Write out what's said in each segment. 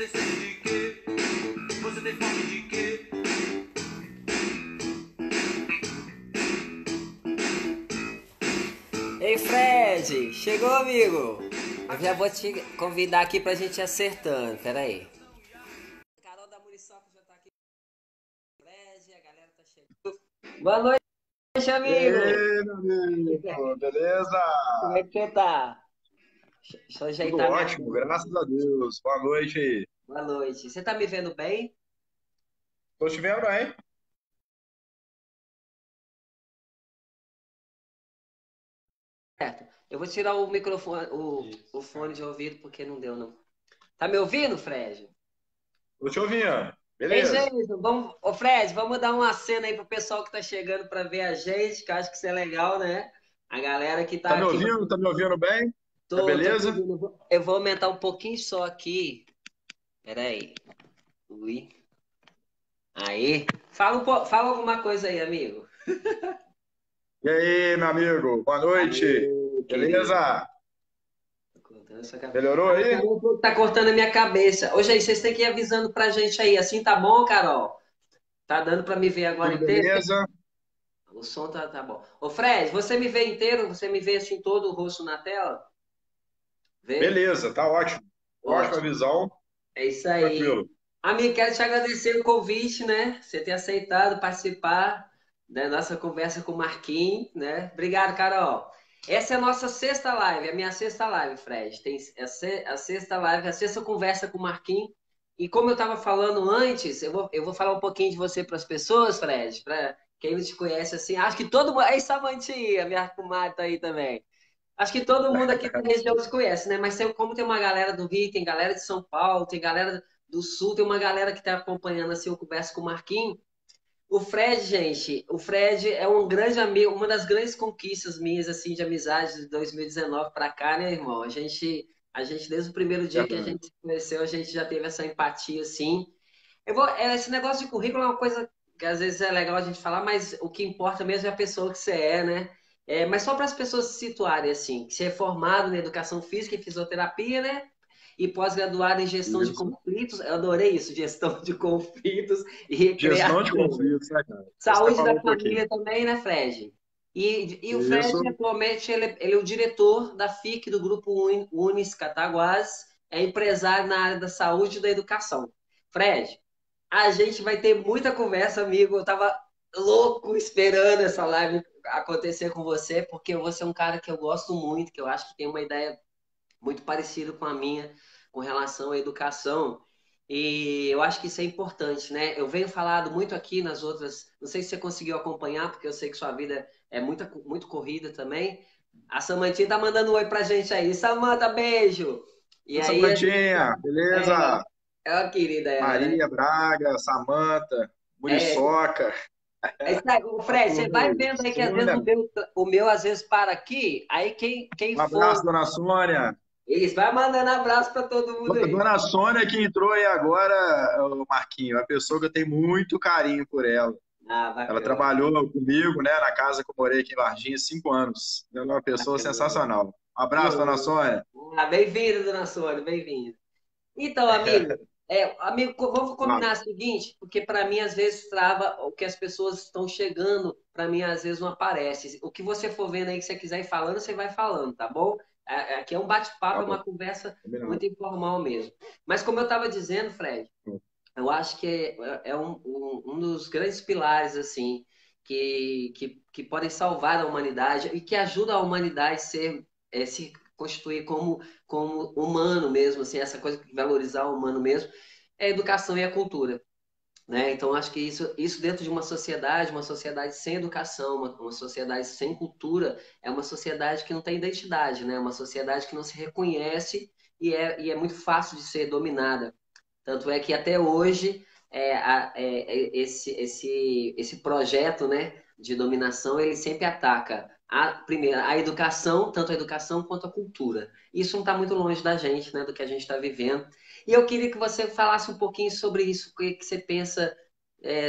tem sede de quê? Você tem fome de quê? Ei, Fred! Chegou, amigo! Eu já vou te convidar aqui pra gente ir acertando, pera aí. Carol da Muriçoca já tá aqui. Fred, a galera tá chegando. Boa noite, E amigo! aí, meu amigo, beleza? Como é que você tá? Deixa eu Tudo ajeitar minha ótimo, câmera. graças a Deus. Boa noite aí. Boa noite. Você tá me vendo bem? Tô te vendo, hein? Certo. Eu vou tirar o microfone, o fone de ouvido porque não deu, não. Tá me ouvindo, Fred? Tô te ouvindo. Ei, Beleza. gente, vamos, ô Fred, vamos dar uma cena aí pro pessoal que tá chegando pra ver a gente, que eu acho que isso é legal, né? A galera que Tá tá me aqui. ouvindo? Tá me ouvindo bem? Tá Tô te beleza? ouvindo. Eu vou aumentar um pouquinho só aqui. Pera aí. Ui. Aí. Fala alguma coisa aí, amigo. E aí, meu amigo, boa noite. Aí, querido. Beleza? Tô cortando essa cabeça. Melhorou Ah, aí? Carol tá cortando a minha cabeça. Ô, gente, vocês têm que ir avisando pra gente aí. Assim tá bom, Carol? Tá dando pra me ver agora Tudo inteiro? beleza? O som tá bom. Ô, Fred, você me vê inteiro? Você me vê assim todo o rosto na tela? Vê? Beleza, tá ótimo. Ótima Ótimo. visão, É isso aí. tranquilo. Amigo, quero te agradecer o convite, né? Você ter aceitado participar da nossa conversa com o Marquinhos, né? Obrigado, Carol. Essa é a nossa sexta live, a minha sexta live, Fred. Tem a sexta live, a sexta conversa com o Marquinhos. E como eu estava falando antes, eu vou falar um pouquinho de você para as pessoas, Fred, para quem não te conhece assim. Acho que todo mundo. Aí, Samantia, minha comadre tá aí também. Acho que todo mundo aqui da região se conhece, né? Mas como tem uma galera do Rio, tem galera de São Paulo, tem galera do Sul, tem uma galera que está acompanhando assim, eu converso com o Marquinhos. O Fred, gente, o Fred é um grande amigo, uma das grandes conquistas minhas assim de amizade de 2019 para cá, né, irmão? A gente desde o primeiro dia que a Verdade. gente se conheceu, a gente já teve essa empatia assim. Esse negócio de currículo é uma coisa que às vezes é legal a gente falar, mas o que importa mesmo é a pessoa que você é, né? Mas só para as pessoas se situarem assim, que você é formado em educação física e fisioterapia, né? E pós-graduado em gestão de Isso. conflitos, eu adorei isso, gestão de conflitos e Gestão de recreação. conflitos, né, cara? Você até Saúde falou da um pouquinho. família também, né, Fred? E o Fred, Isso. atualmente, ele é o diretor da FIC, do Grupo Unis Cataguases, é empresário na área da saúde e da educação. Fred, a gente vai ter muita conversa, amigo. Eu tava louco esperando essa live acontecer com você, porque você é um cara que eu gosto muito, que eu acho que tem uma ideia muito parecida com a minha com relação à educação. E eu acho que isso é importante, né? Eu venho falado muito aqui nas outras. Não sei se você conseguiu acompanhar, porque eu sei que sua vida é muito corrida também. A Samantinha tá mandando um oi pra gente aí. Samanta, beijo! E Essa aí, plantinha, beleza? é uma querida ela, né? Maria Braga, Samanta, É, Muriçoca, é isso aí. Ô, a Fred, você turma vai aí. vendo aí que às vezes Sônia, o meu às vezes para aqui, aí quem um for, abraço, dona Sônia. eles vai mandando abraço para todo mundo aí. Dona Sônia que entrou aí agora, o Marquinho, uma pessoa que eu tenho muito carinho por ela. Ah, Ela bacana. trabalhou comigo, né, na casa que eu morei aqui em Varginha, 5 anos. Ela é uma pessoa Bacana. sensacional. Um Que abraço, dona honra. Sônia. Ah, bem-vindo, dona Sônia, bem-vindo. Então, amigo, vamos Fala. combinar o seguinte, porque para mim às vezes trava o que as pessoas estão chegando, para mim às vezes não aparece. O que você for vendo aí que você quiser ir falando, você vai falando, tá bom? Aqui é um bate-papo, Tá é bom, uma conversa combinado. muito informal mesmo. Mas como eu estava dizendo, Fred, eu acho que é um dos grandes pilares assim que podem salvar a humanidade e que ajuda a humanidade se constituir como humano mesmo, assim, essa coisa de valorizar o humano mesmo, é a educação e a cultura. Né? Então, acho que isso dentro de uma sociedade sem educação, uma sociedade sem cultura, é uma sociedade que não tem identidade, né? Uma sociedade que não se reconhece e é muito fácil de ser dominada. Tanto é que até hoje esse projeto, né, de dominação ele sempre ataca primeiro a educação, tanto a educação quanto a cultura. Isso não está muito longe da gente, né, do que a gente está vivendo. E eu queria que você falasse um pouquinho sobre isso, o que você pensa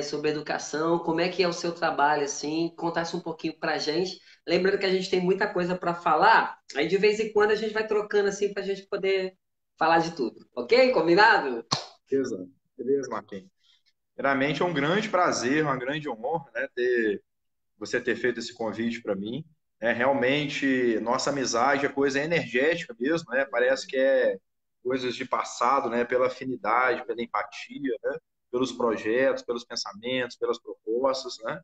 sobre educação, como é que é o seu trabalho, assim, contasse um pouquinho para a gente. Lembrando que a gente tem muita coisa para falar, aí de vez em quando a gente vai trocando assim para a gente poder falar de tudo, ok? Combinado? Beleza, beleza, Marquinhos. Primeiramente, é um grande prazer, uma grande honra, né, você ter feito esse convite para mim. Realmente, nossa amizade é coisa energética mesmo, né? Parece que é coisas de passado, né? Pela afinidade, pela empatia, né? Pelos projetos, pelos pensamentos, pelas propostas, né?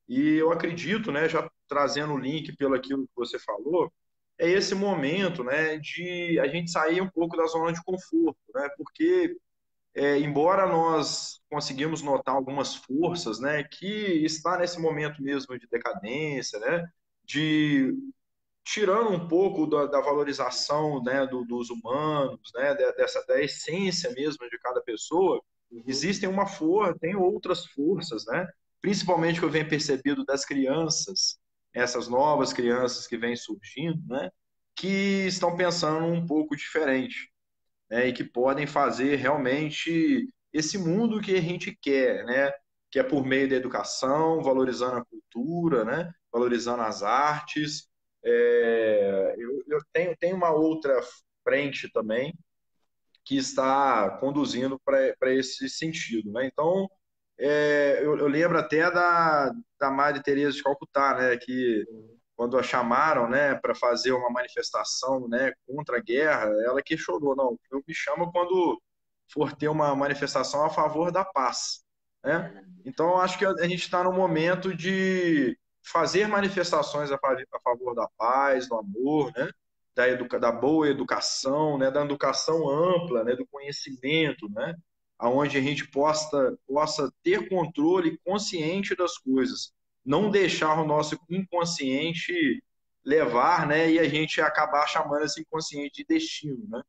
E eu acredito, né? Já trazendo o link pelo aquilo que você falou, é esse momento, né? De a gente sair um pouco da zona de conforto, né? Porque embora nós conseguimos notar algumas forças, né, que está nesse momento mesmo de decadência, né, de tirando um pouco da valorização, né, dos humanos, né, da essência mesmo de cada pessoa, Uhum. existem uma força, tem outras forças, né, principalmente que eu venho percebido das crianças, essas novas crianças que vêm surgindo, né, que estão pensando um pouco diferente, né, e que podem fazer realmente esse mundo que a gente quer, né, que é por meio da educação, valorizando a cultura, né, valorizando as artes. Eu tenho uma outra frente também que está conduzindo para esse sentido, né? Então, eu lembro até da Madre Teresa de Calcutá, né, que quando a chamaram, né, para fazer uma manifestação, né, contra a guerra, ela questionou, não, eu me chamo quando for ter uma manifestação a favor da paz, né? Então, eu acho que a gente está no momento de fazer manifestações a favor da paz, do amor, né? Da boa educação, né? Da educação ampla, né? Do conhecimento, né? Aonde a gente possa ter controle consciente das coisas, não deixar o nosso inconsciente levar, né? E a gente acabar chamando esse inconsciente de destino, né?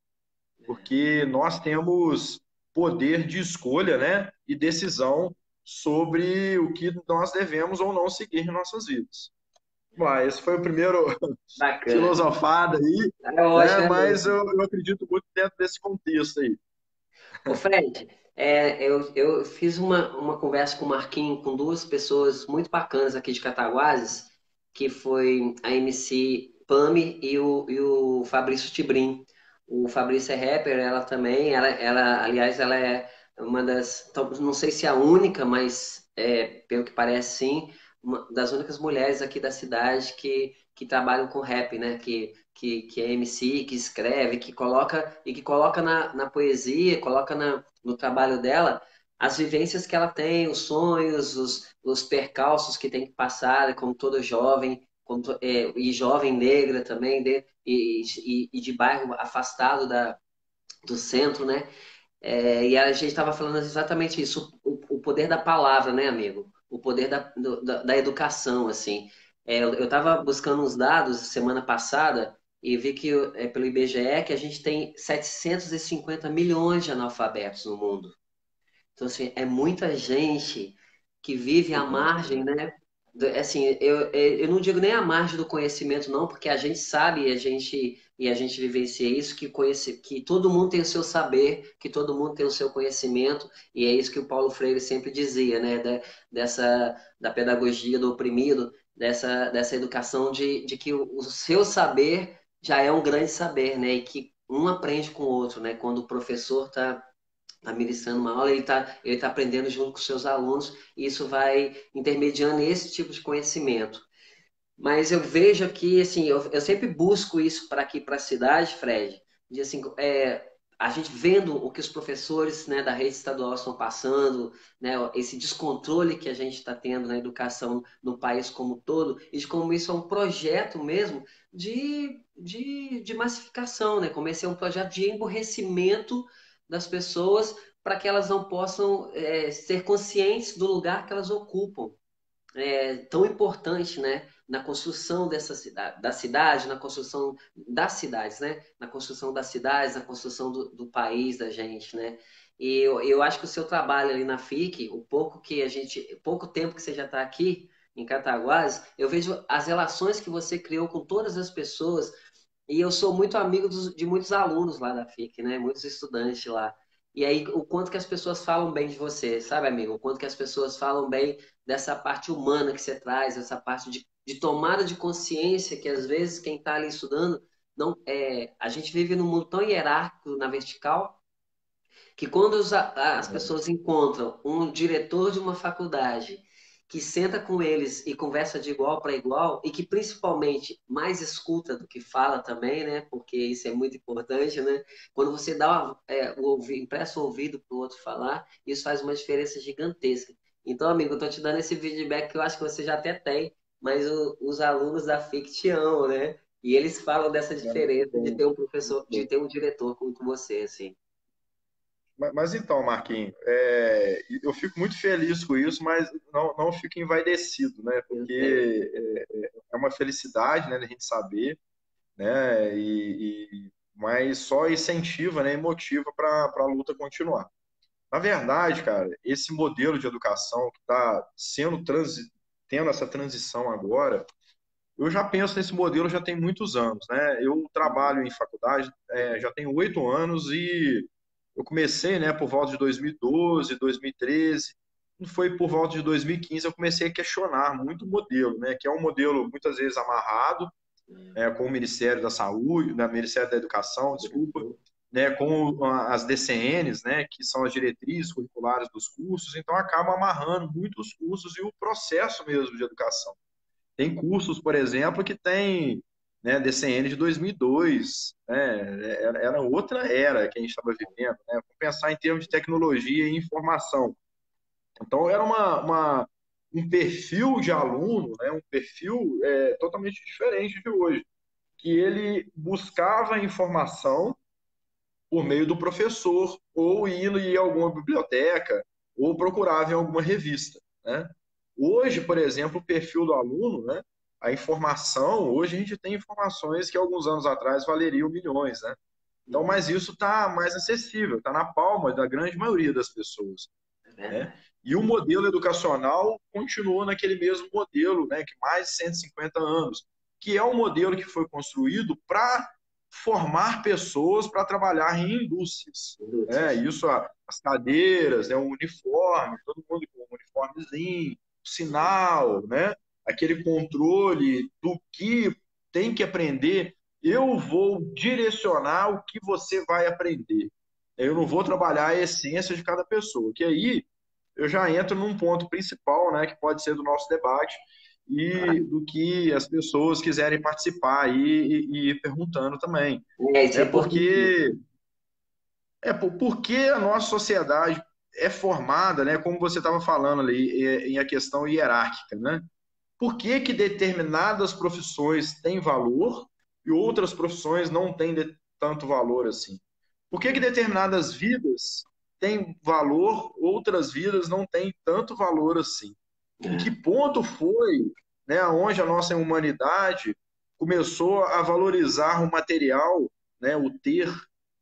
Porque nós temos poder de escolha, né? E decisão sobre o que nós devemos ou não seguir em nossas vidas. Mas esse foi o primeiro Bacana. filosofado aí, É né? ótimo, é Mas ótimo. eu acredito muito dentro desse contexto aí. Ô, Fred, eu fiz uma conversa com o Marquinhos, com duas pessoas muito bacanas aqui de Cataguases, que foi a MC Pami e o Fabrício Tibrim. O Fabrício é rapper, ela também, aliás, ela é uma das, não sei se é a única, mas pelo que parece sim, uma das únicas mulheres aqui da cidade que trabalham com rap, né? Que é MC, que escreve, que coloca na poesia, coloca no trabalho dela as vivências que ela tem, os sonhos, os percalços que tem que passar, como todo jovem, e jovem negra também, e de bairro afastado do centro, né? E a gente estava falando exatamente isso, o poder da palavra, né, amigo? O poder da educação, assim. Eu estava buscando uns dados semana passada e vi que, pelo IBGE, que a gente tem 750 milhões de analfabetos no mundo. Então, assim, é muita gente que vive à Muito gente, margem, né? né? Assim, eu não digo nem à margem do conhecimento, não, porque a gente sabe e a gente vivencia isso, que todo mundo tem o seu saber, que todo mundo tem o seu conhecimento, e é isso que o Paulo Freire sempre dizia, né? Da pedagogia do oprimido, dessa educação de que o seu saber já é um grande saber, né? E que um aprende com o outro, né? Quando o professor está ministrando uma aula, ele tá aprendendo junto com seus alunos, e isso vai intermediando esse tipo de conhecimento. Mas eu vejo aqui, assim, eu sempre busco isso para aqui, para a cidade, Fred, de assim, a gente vendo o que os professores, né, da rede estadual estão passando, né, esse descontrole que a gente está tendo na educação no país como um todo, e de como isso é um projeto mesmo de massificação, né, como esse é um projeto de emburrecimento das pessoas para que elas não possam ser conscientes do lugar que elas ocupam, tão importante, né, na construção dessa cidade, da cidade, na construção das cidades, né, na construção das cidades, na construção do país da gente, né. E eu acho que o seu trabalho ali na FIC, pouco tempo que você já está aqui em Cataguases, eu vejo as relações que você criou com todas as pessoas, e eu sou muito amigo de muitos alunos lá da FIC, né, muitos estudantes lá. E aí, o quanto que as pessoas falam bem de você, sabe, amigo? O quanto que as pessoas falam bem dessa parte humana que você traz, essa parte de tomada de consciência que às vezes quem está ali estudando não, a gente vive num mundo tão hierárquico na vertical que quando as pessoas encontram um diretor de uma faculdade que senta com eles e conversa de igual para igual e que principalmente mais escuta do que fala também, né? Porque isso é muito importante, né? Quando você dá empresta o ouvido para o outro falar, isso faz uma diferença gigantesca. Então, amigo, eu estou te dando esse feedback que eu acho que você já até tem, mas os alunos da FIC te amam, né? E eles falam dessa diferença de ter um professor, de ter um diretor como você, assim. Mas então, Marquinhos, eu fico muito feliz com isso, mas não fico envaidecido, né? Eu sei. Porque é uma felicidade, né, da gente saber, né? Mas só incentiva, né, e motiva para a luta continuar. Na verdade, cara, esse modelo de educação que está tendo essa transição agora, eu já penso nesse modelo já tem muitos anos, né? Eu trabalho em faculdade, já tenho 8 anos e eu comecei, né, por volta de 2012, 2013. E foi por volta de 2015 eu comecei a questionar muito o modelo, né? Que é um modelo muitas vezes amarrado, com o Ministério da Saúde, né, Ministério da Educação, desculpa, né, com as DCNs, né, que são as diretrizes curriculares dos cursos, então acaba amarrando muitos cursos e o processo mesmo de educação. Tem cursos, por exemplo, que tem, né, DCN de 2002, né, era outra era que a gente estava vivendo, né, vamos pensar em termos de tecnologia e informação. Então, era um perfil de aluno, né, um perfil totalmente diferente de hoje, que ele buscava informação por meio do professor, ou indo em alguma biblioteca, ou procurava em alguma revista, né? Hoje, por exemplo, o perfil do aluno, né? A informação, hoje a gente tem informações que alguns anos atrás valeriam milhões, né? Então, Uhum. mas isso está mais acessível, está na palma da grande maioria das pessoas, É né? verdade. E o modelo educacional continuou naquele mesmo modelo, né, que mais de 150 anos, que é um modelo que foi construído para formar pessoas para trabalhar em indústrias. Né? Indústrias. Isso, as cadeiras, né, o uniforme, todo mundo com um uniformezinho, o sinal, né? Aquele controle do que tem que aprender. Eu vou direcionar o que você vai aprender. Eu não vou trabalhar a essência de cada pessoa, que aí eu já entro num ponto principal, né, que pode ser do nosso debate e do que as pessoas quiserem participar aí e ir perguntando também, Isso é né? importante. Porque a nossa sociedade é formada, né, como você estava falando ali, em a questão hierárquica, né? Por que que determinadas profissões têm valor e outras profissões não têm tanto valor assim? Por que que determinadas vidas têm valor, outras vidas não têm tanto valor assim? Em que ponto foi, né, onde a nossa humanidade começou a valorizar o material, né, o ter,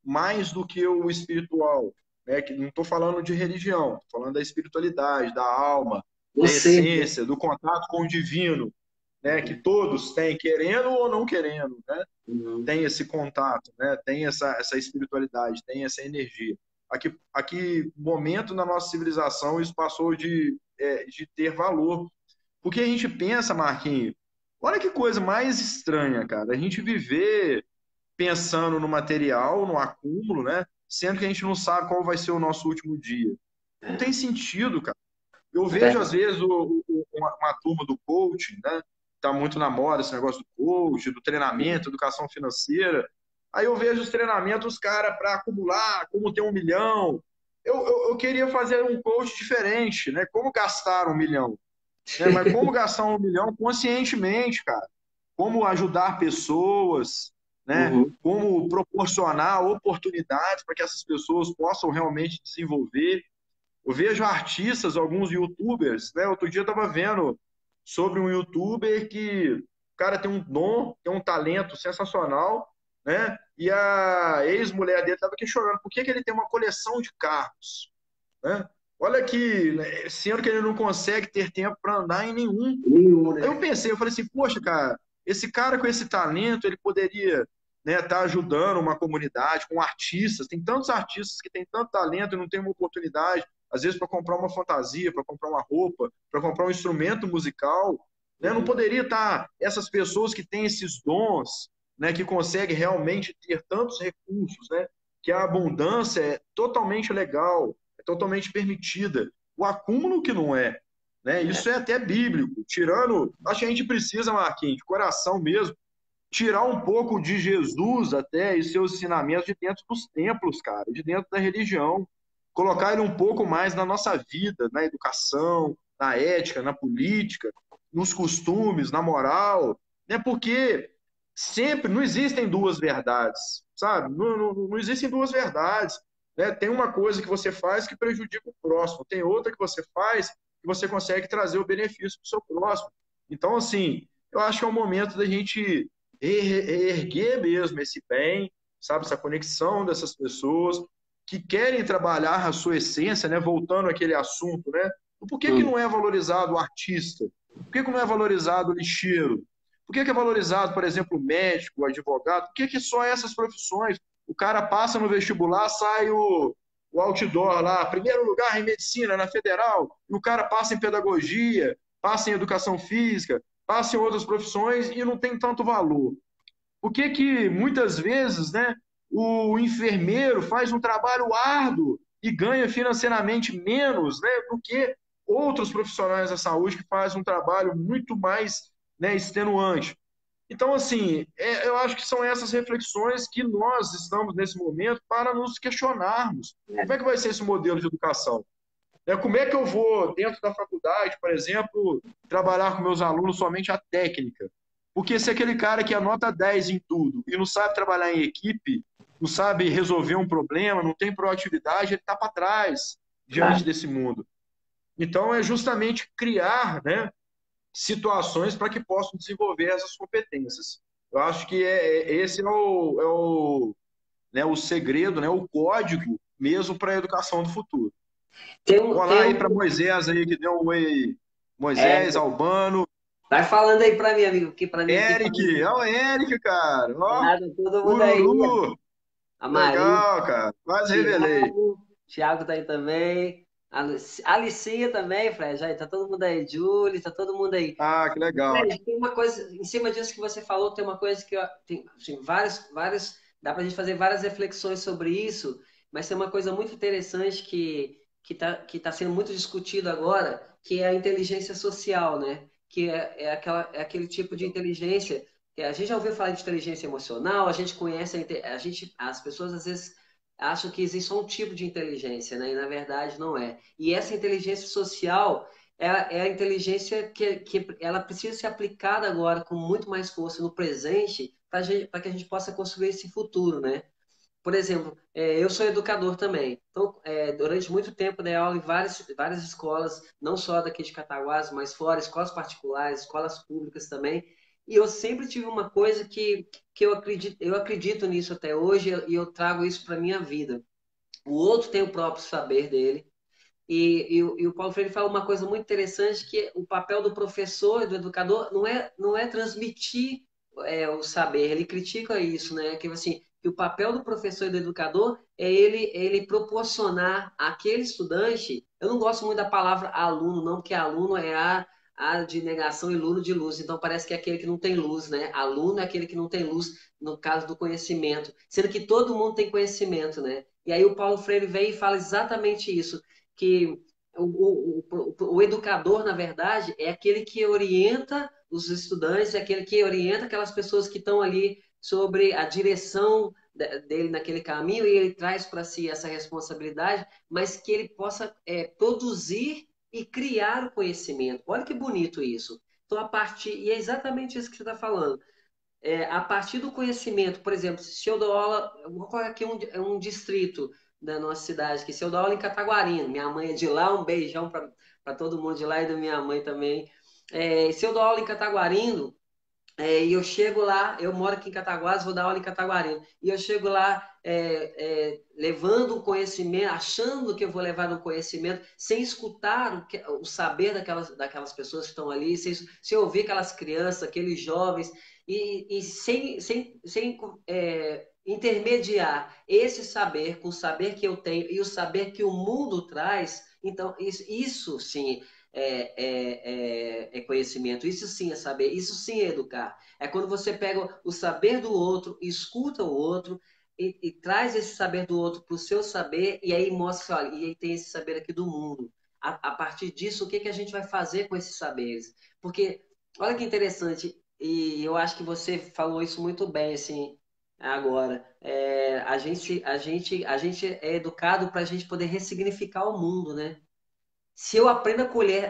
mais do que o espiritual? Né? Que não estou falando de religião, estou falando da espiritualidade, da alma, da Você, essência, do contato com o divino, né, que todos têm, querendo ou não querendo, né, uhum. tem esse contato, né, tem essa espiritualidade, tem essa energia. Aqui momento na nossa civilização isso passou de ter valor. Porque a gente pensa, Marquinhos, olha que coisa mais estranha, cara, a gente viver pensando no material, no acúmulo, né, sendo que a gente não sabe qual vai ser o nosso último dia. Não tem sentido, cara. Eu É vejo, às verdade. vezes, uma turma do coaching, né? Tá muito na moda esse negócio do coach, do treinamento, educação financeira. Aí eu vejo os treinamentos, cara, para acumular, como ter 1 milhão. Eu queria fazer um coach diferente, né? Como gastar 1 milhão, né? Mas como gastar 1 milhão conscientemente, cara? Como ajudar pessoas, né? Uhum. Como proporcionar oportunidades para que essas pessoas possam realmente desenvolver. Eu vejo artistas, alguns youtubers, né? Outro dia eu estava vendo sobre um youtuber que o cara tem um dom, tem um talento sensacional, né? E a ex-mulher dele estava questionando por que que ele tem uma coleção de carros, né? Olha aqui, né, sendo que ele não consegue ter tempo para andar em nenhum. Nenhum, Aí né? eu pensei, eu falei assim, poxa, cara, esse cara com esse talento, ele poderia, né, estar ajudando uma comunidade com artistas. Tem tantos artistas que têm tanto talento e não têm uma oportunidade, às vezes, para comprar uma fantasia, para comprar uma roupa, para comprar um instrumento musical. Né? Não Uhum. poderia estar essas pessoas que têm esses dons, né, que consegue realmente ter tantos recursos, né, que a abundância é totalmente legal, é totalmente permitida. O acúmulo que não é, né? Isso é até bíblico. Tirando, acho que a gente precisa, Marquinhos, de coração mesmo, tirar um pouco de Jesus até e seus ensinamentos de dentro dos templos, cara, de dentro da religião, colocar ele um pouco mais na nossa vida, na educação, na ética, na política, nos costumes, na moral, né? Porque sempre não existem duas verdades, sabe? Não existem duas verdades, né? Tem uma coisa que você faz que prejudica o próximo, tem outra que você faz que você consegue trazer o benefício para o seu próximo. Então, assim, eu acho que é o momento da gente erguer mesmo esse bem, sabe, essa conexão dessas pessoas que querem trabalhar a sua essência, né, voltando àquele assunto, né, por que que Hum. não é valorizado o artista? Por que que não é valorizado o lixeiro? Por que que é valorizado, por exemplo, o médico, o advogado? Por que que só essas profissões? O cara passa no vestibular, sai o outdoor lá, primeiro lugar em medicina, na federal, e o cara passa em pedagogia, passa em educação física, passa em outras profissões e não tem tanto valor. Por que que muitas vezes, né, o enfermeiro faz um trabalho árduo e ganha financeiramente menos, né, do que outros profissionais da saúde que fazem um trabalho muito mais, né, extenuante? Então, assim, eu acho que são essas reflexões que nós estamos nesse momento para nos questionarmos. Como é que vai ser esse modelo de educação? Como é que eu vou, dentro da faculdade, por exemplo, trabalhar com meus alunos somente a técnica? Porque se aquele cara que anota 10 em tudo e não sabe trabalhar em equipe, não sabe resolver um problema, não tem proatividade, ele está para trás diante Claro. desse mundo. Então, é justamente criar, né, situações para que possam desenvolver essas competências. Eu acho que esse né, o segredo, né, o código mesmo para a educação do futuro. Olá Tem aí um, para Moisés aí, que deu um oi aí. é, Moisés, Albano, vai falando aí para mim, amigo, que para mim aqui Eric. falando. Ó, o Eric, cara. Ó, Nada, todo mundo aí. Ururu. A Maria, Legal, cara. Quase revelei. Thiago tá aí também. A Alicinha também, Fred. Aí, tá todo mundo aí. Julie, tá todo mundo aí. Ah, que legal. Fred, tem uma coisa, em cima disso que você falou, tem uma coisa que tem assim, vários, dá pra gente fazer várias reflexões sobre isso, mas tem uma coisa muito interessante que tá sendo muito discutido agora, que é a inteligência social, né? Que é aquele tipo de inteligência que a gente já ouviu falar de inteligência emocional, a gente conhece, as pessoas às vezes acham que existe só um tipo de inteligência, né? E na verdade não é. E essa inteligência social é a inteligência que ela precisa ser aplicada agora com muito mais força no presente para que a gente possa construir esse futuro, né? Por exemplo, eu sou educador também. Então, durante muito tempo dei aula em várias escolas, não só daqui de Cataguases, mas fora, escolas particulares, escolas públicas também. E eu sempre tive uma coisa que eu acredito nisso até hoje e eu trago isso para minha vida. O outro tem o próprio saber dele, e o Paulo Freire fala uma coisa muito interessante, que o papel do professor e do educador não é transmitir o saber, ele critica isso, né? Que, assim, que o papel do professor e do educador é ele proporcionar àquele estudante, eu não gosto muito da palavra aluno, não, porque aluno é a de negação e luno de luz, então parece que é aquele que não tem luz, né? Aluno é aquele que não tem luz, no caso do conhecimento, sendo que todo mundo tem conhecimento, né? E aí o Paulo Freire vem e fala exatamente isso, que o educador, na verdade, é aquele que orienta os estudantes, é aquele que orienta aquelas pessoas que estão ali sobre a direção dele naquele caminho, e ele traz para si essa responsabilidade, mas que ele possa produzir e criar o conhecimento. Olha que bonito isso. Então, e é exatamente isso que você está falando. A partir do conhecimento, por exemplo, se eu dou aula, eu vou colocar aqui um distrito da nossa cidade, que se eu dou aula em Cataguarina, minha mãe é de lá, um beijão para todo mundo de lá e da minha mãe também. Se eu dou aula em Cataguarino, e eu chego lá, eu moro aqui em Cataguases, vou dar aula em Cataguarina, e eu chego lá levando um conhecimento, achando que eu vou levar um conhecimento, sem escutar o saber daquelas pessoas que estão ali, sem ouvir aquelas crianças, aqueles jovens, e sem intermediar esse saber com o saber que eu tenho e o saber que o mundo traz. Então, isso sim é conhecimento, isso sim é saber, isso sim é educar. É quando você pega o saber do outro, escuta o outro e traz esse saber do outro para o seu saber e aí mostra, olha, e aí tem esse saber aqui do mundo. A partir disso, o que que a gente vai fazer com esses saberes? Porque, olha que interessante, e eu acho que você falou isso muito bem, assim, agora. A gente é educado para a gente poder ressignificar o mundo, né? Se eu aprendo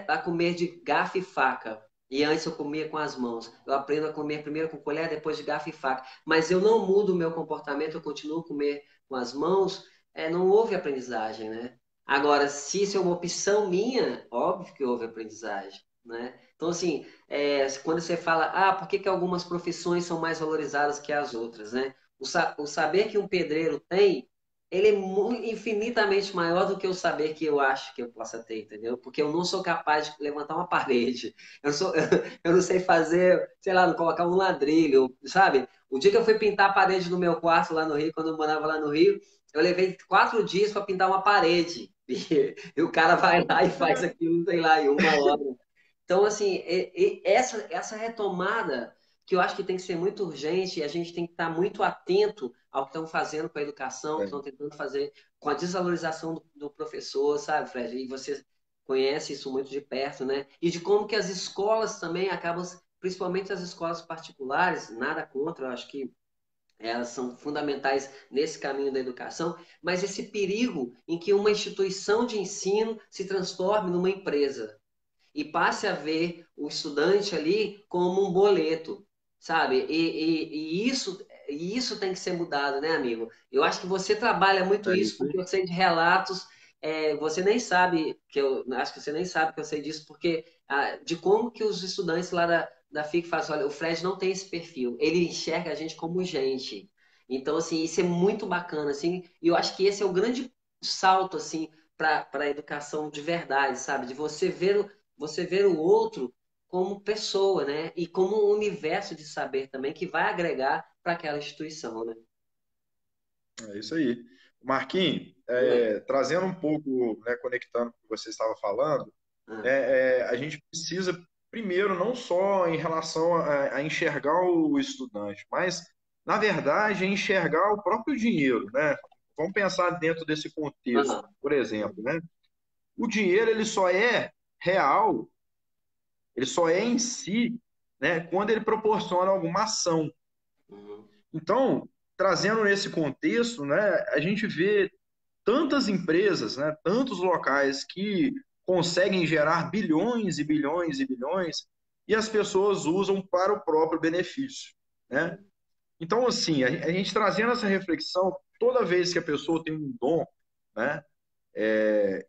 a comer de garfo e faca, e antes eu comia com as mãos, eu aprendo a comer primeiro com colher, depois de garfo e faca, mas eu não mudo o meu comportamento, eu continuo a comer com as mãos, não houve aprendizagem, né? Agora, se isso é uma opção minha, óbvio que houve aprendizagem, né? Então, assim, quando você fala, por que que algumas profissões são mais valorizadas que as outras, né? O saber que um pedreiro tem ele é infinitamente maior do que o saber que eu acho que eu possa ter, entendeu? Porque eu não sou capaz de levantar uma parede. Eu, sou, eu não sei fazer, sei lá, colocar um ladrilho, sabe? O dia que eu fui pintar a parede do meu quarto lá no Rio, quando eu morava lá no Rio, eu levei 4 dias para pintar uma parede. E o cara vai lá e faz aquilo, sei lá, em uma hora. Então, assim, essa retomada que eu acho que tem que ser muito urgente e a gente tem que estar muito atento ao que estão fazendo com a educação, que estão tentando fazer com a desvalorização do professor, sabe, Fred? E você conhece isso muito de perto, né? E de como que as escolas também acabam, principalmente as escolas particulares, nada contra, eu acho que elas são fundamentais nesse caminho da educação, mas esse perigo em que uma instituição de ensino se transforme numa empresa e passe a ver o estudante ali como um boleto, sabe? E isso tem que ser mudado, né, amigo? Eu acho que você trabalha muito É isso isso porque aí. eu sei de relatos, você nem sabe que eu acho que você nem sabe que eu sei disso porque de como que os estudantes lá da FIC fazem, olha, o Fred não tem esse perfil, ele enxerga a gente como gente. Então, assim, isso é muito bacana, assim, e eu acho que esse é o grande salto, assim, para a educação de verdade, sabe? De você ver o outro como pessoa, né? E como um universo de saber também que vai agregar para aquela instituição, né? É isso aí. Marquinhos, Oi. trazendo um pouco, né, conectando com o que você estava falando, Ah, a gente precisa, primeiro, não só em relação a enxergar o estudante, mas, na verdade, enxergar o próprio dinheiro, né? Vamos pensar dentro desse contexto, ah, por exemplo, né? O dinheiro, ele só é real, ele só é em si, né, quando ele proporciona alguma ação. uhum, Então, trazendo nesse contexto, né, a gente vê tantas empresas, né, tantos locais que conseguem gerar bilhões e bilhões e bilhões e as pessoas usam para o próprio benefício, né? uhum, Então, assim, a gente trazendo essa reflexão, toda vez que a pessoa tem um dom, né,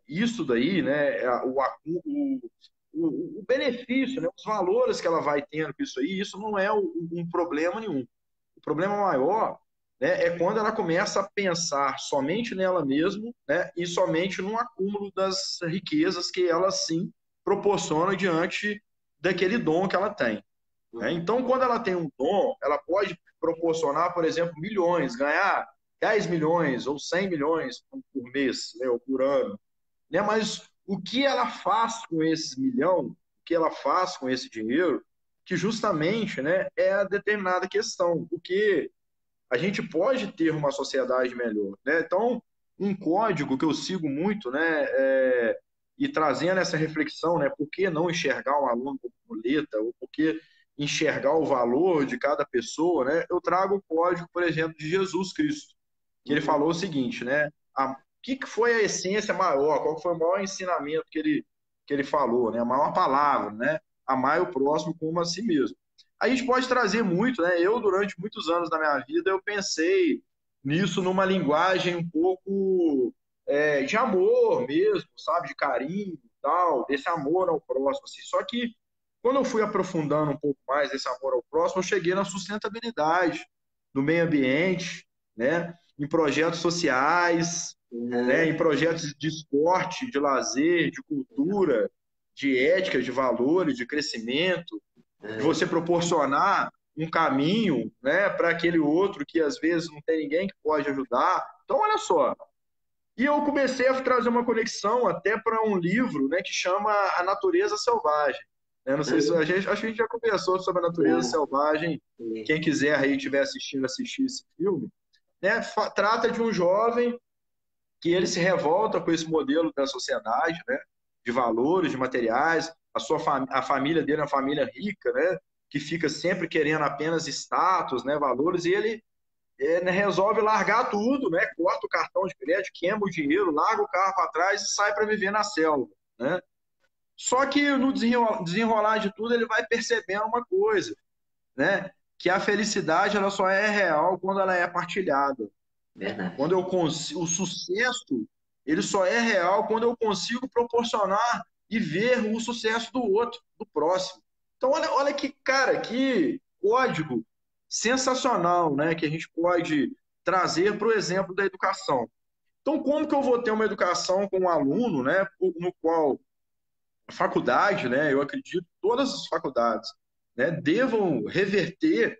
isso daí, né, o benefício, né, os valores que ela vai tendo com isso aí, isso não é um problema nenhum. O problema maior, né, é quando ela começa a pensar somente nela mesma, né, e somente no acúmulo das riquezas que ela sim proporciona diante daquele dom que ela tem. Né? uhum, Então, quando ela tem um dom, ela pode proporcionar, por exemplo, milhões, ganhar 10 milhões ou 100 milhões por mês, né, ou por ano. Né? Mas o que ela faz com esses milhões, o que ela faz com esse dinheiro, que justamente, né, é a determinada questão. Porque a gente pode ter uma sociedade melhor, né? Então, um código que eu sigo muito, né, e trazendo essa reflexão, né, por que não enxergar um aluno como boleta, ou por que enxergar o valor de cada pessoa, né? Eu trago o código, por exemplo, de Jesus Cristo, que ele uhum, falou o seguinte, né? O que foi a essência maior? Qual foi o maior ensinamento que ele falou, né? A maior palavra, né? Amar o próximo como a si mesmo. A gente pode trazer muito, né? Eu, durante muitos anos da minha vida, eu pensei nisso numa linguagem um pouco de amor mesmo, sabe? De carinho e tal, desse amor ao próximo. Assim. Só que, quando eu fui aprofundando um pouco mais esse amor ao próximo, eu cheguei na sustentabilidade do meio ambiente, né? Em projetos sociais, né? uhum, Em projetos de esporte, de lazer, de cultura, de ética, de valores, de crescimento, de é, você proporcionar um caminho, né, para aquele outro que às vezes não tem ninguém que pode ajudar. Então, olha só, E eu comecei a trazer uma conexão até para um livro, né, que chama A Natureza Selvagem. Né? Não sei se a gente, acho que a gente já conversou sobre a natureza selvagem. Quem quiser aí estiver assistindo, assistir esse filme, né, trata de um jovem que ele se revolta com esse modelo da sociedade, né, de valores, de materiais. A família dele é uma família rica, né, que fica sempre querendo apenas status, né, valores, e ele resolve largar tudo, né, corta o cartão de crédito, queima o dinheiro, larga o carro para trás e sai para viver na selva, né? Só que no desenrolar de tudo ele vai percebendo uma coisa, né, que a felicidade ela só é real quando ela é partilhada. Verdade. Quando eu consigo, o sucesso, ele só é real quando eu consigo proporcionar e ver o sucesso do outro, do próximo. Então, olha que, cara, que código sensacional, né, que a gente pode trazer para o exemplo da educação. Então, como que eu vou ter uma educação com um aluno, né, no qual a faculdade, né, eu acredito, todas as faculdades, né, devam reverter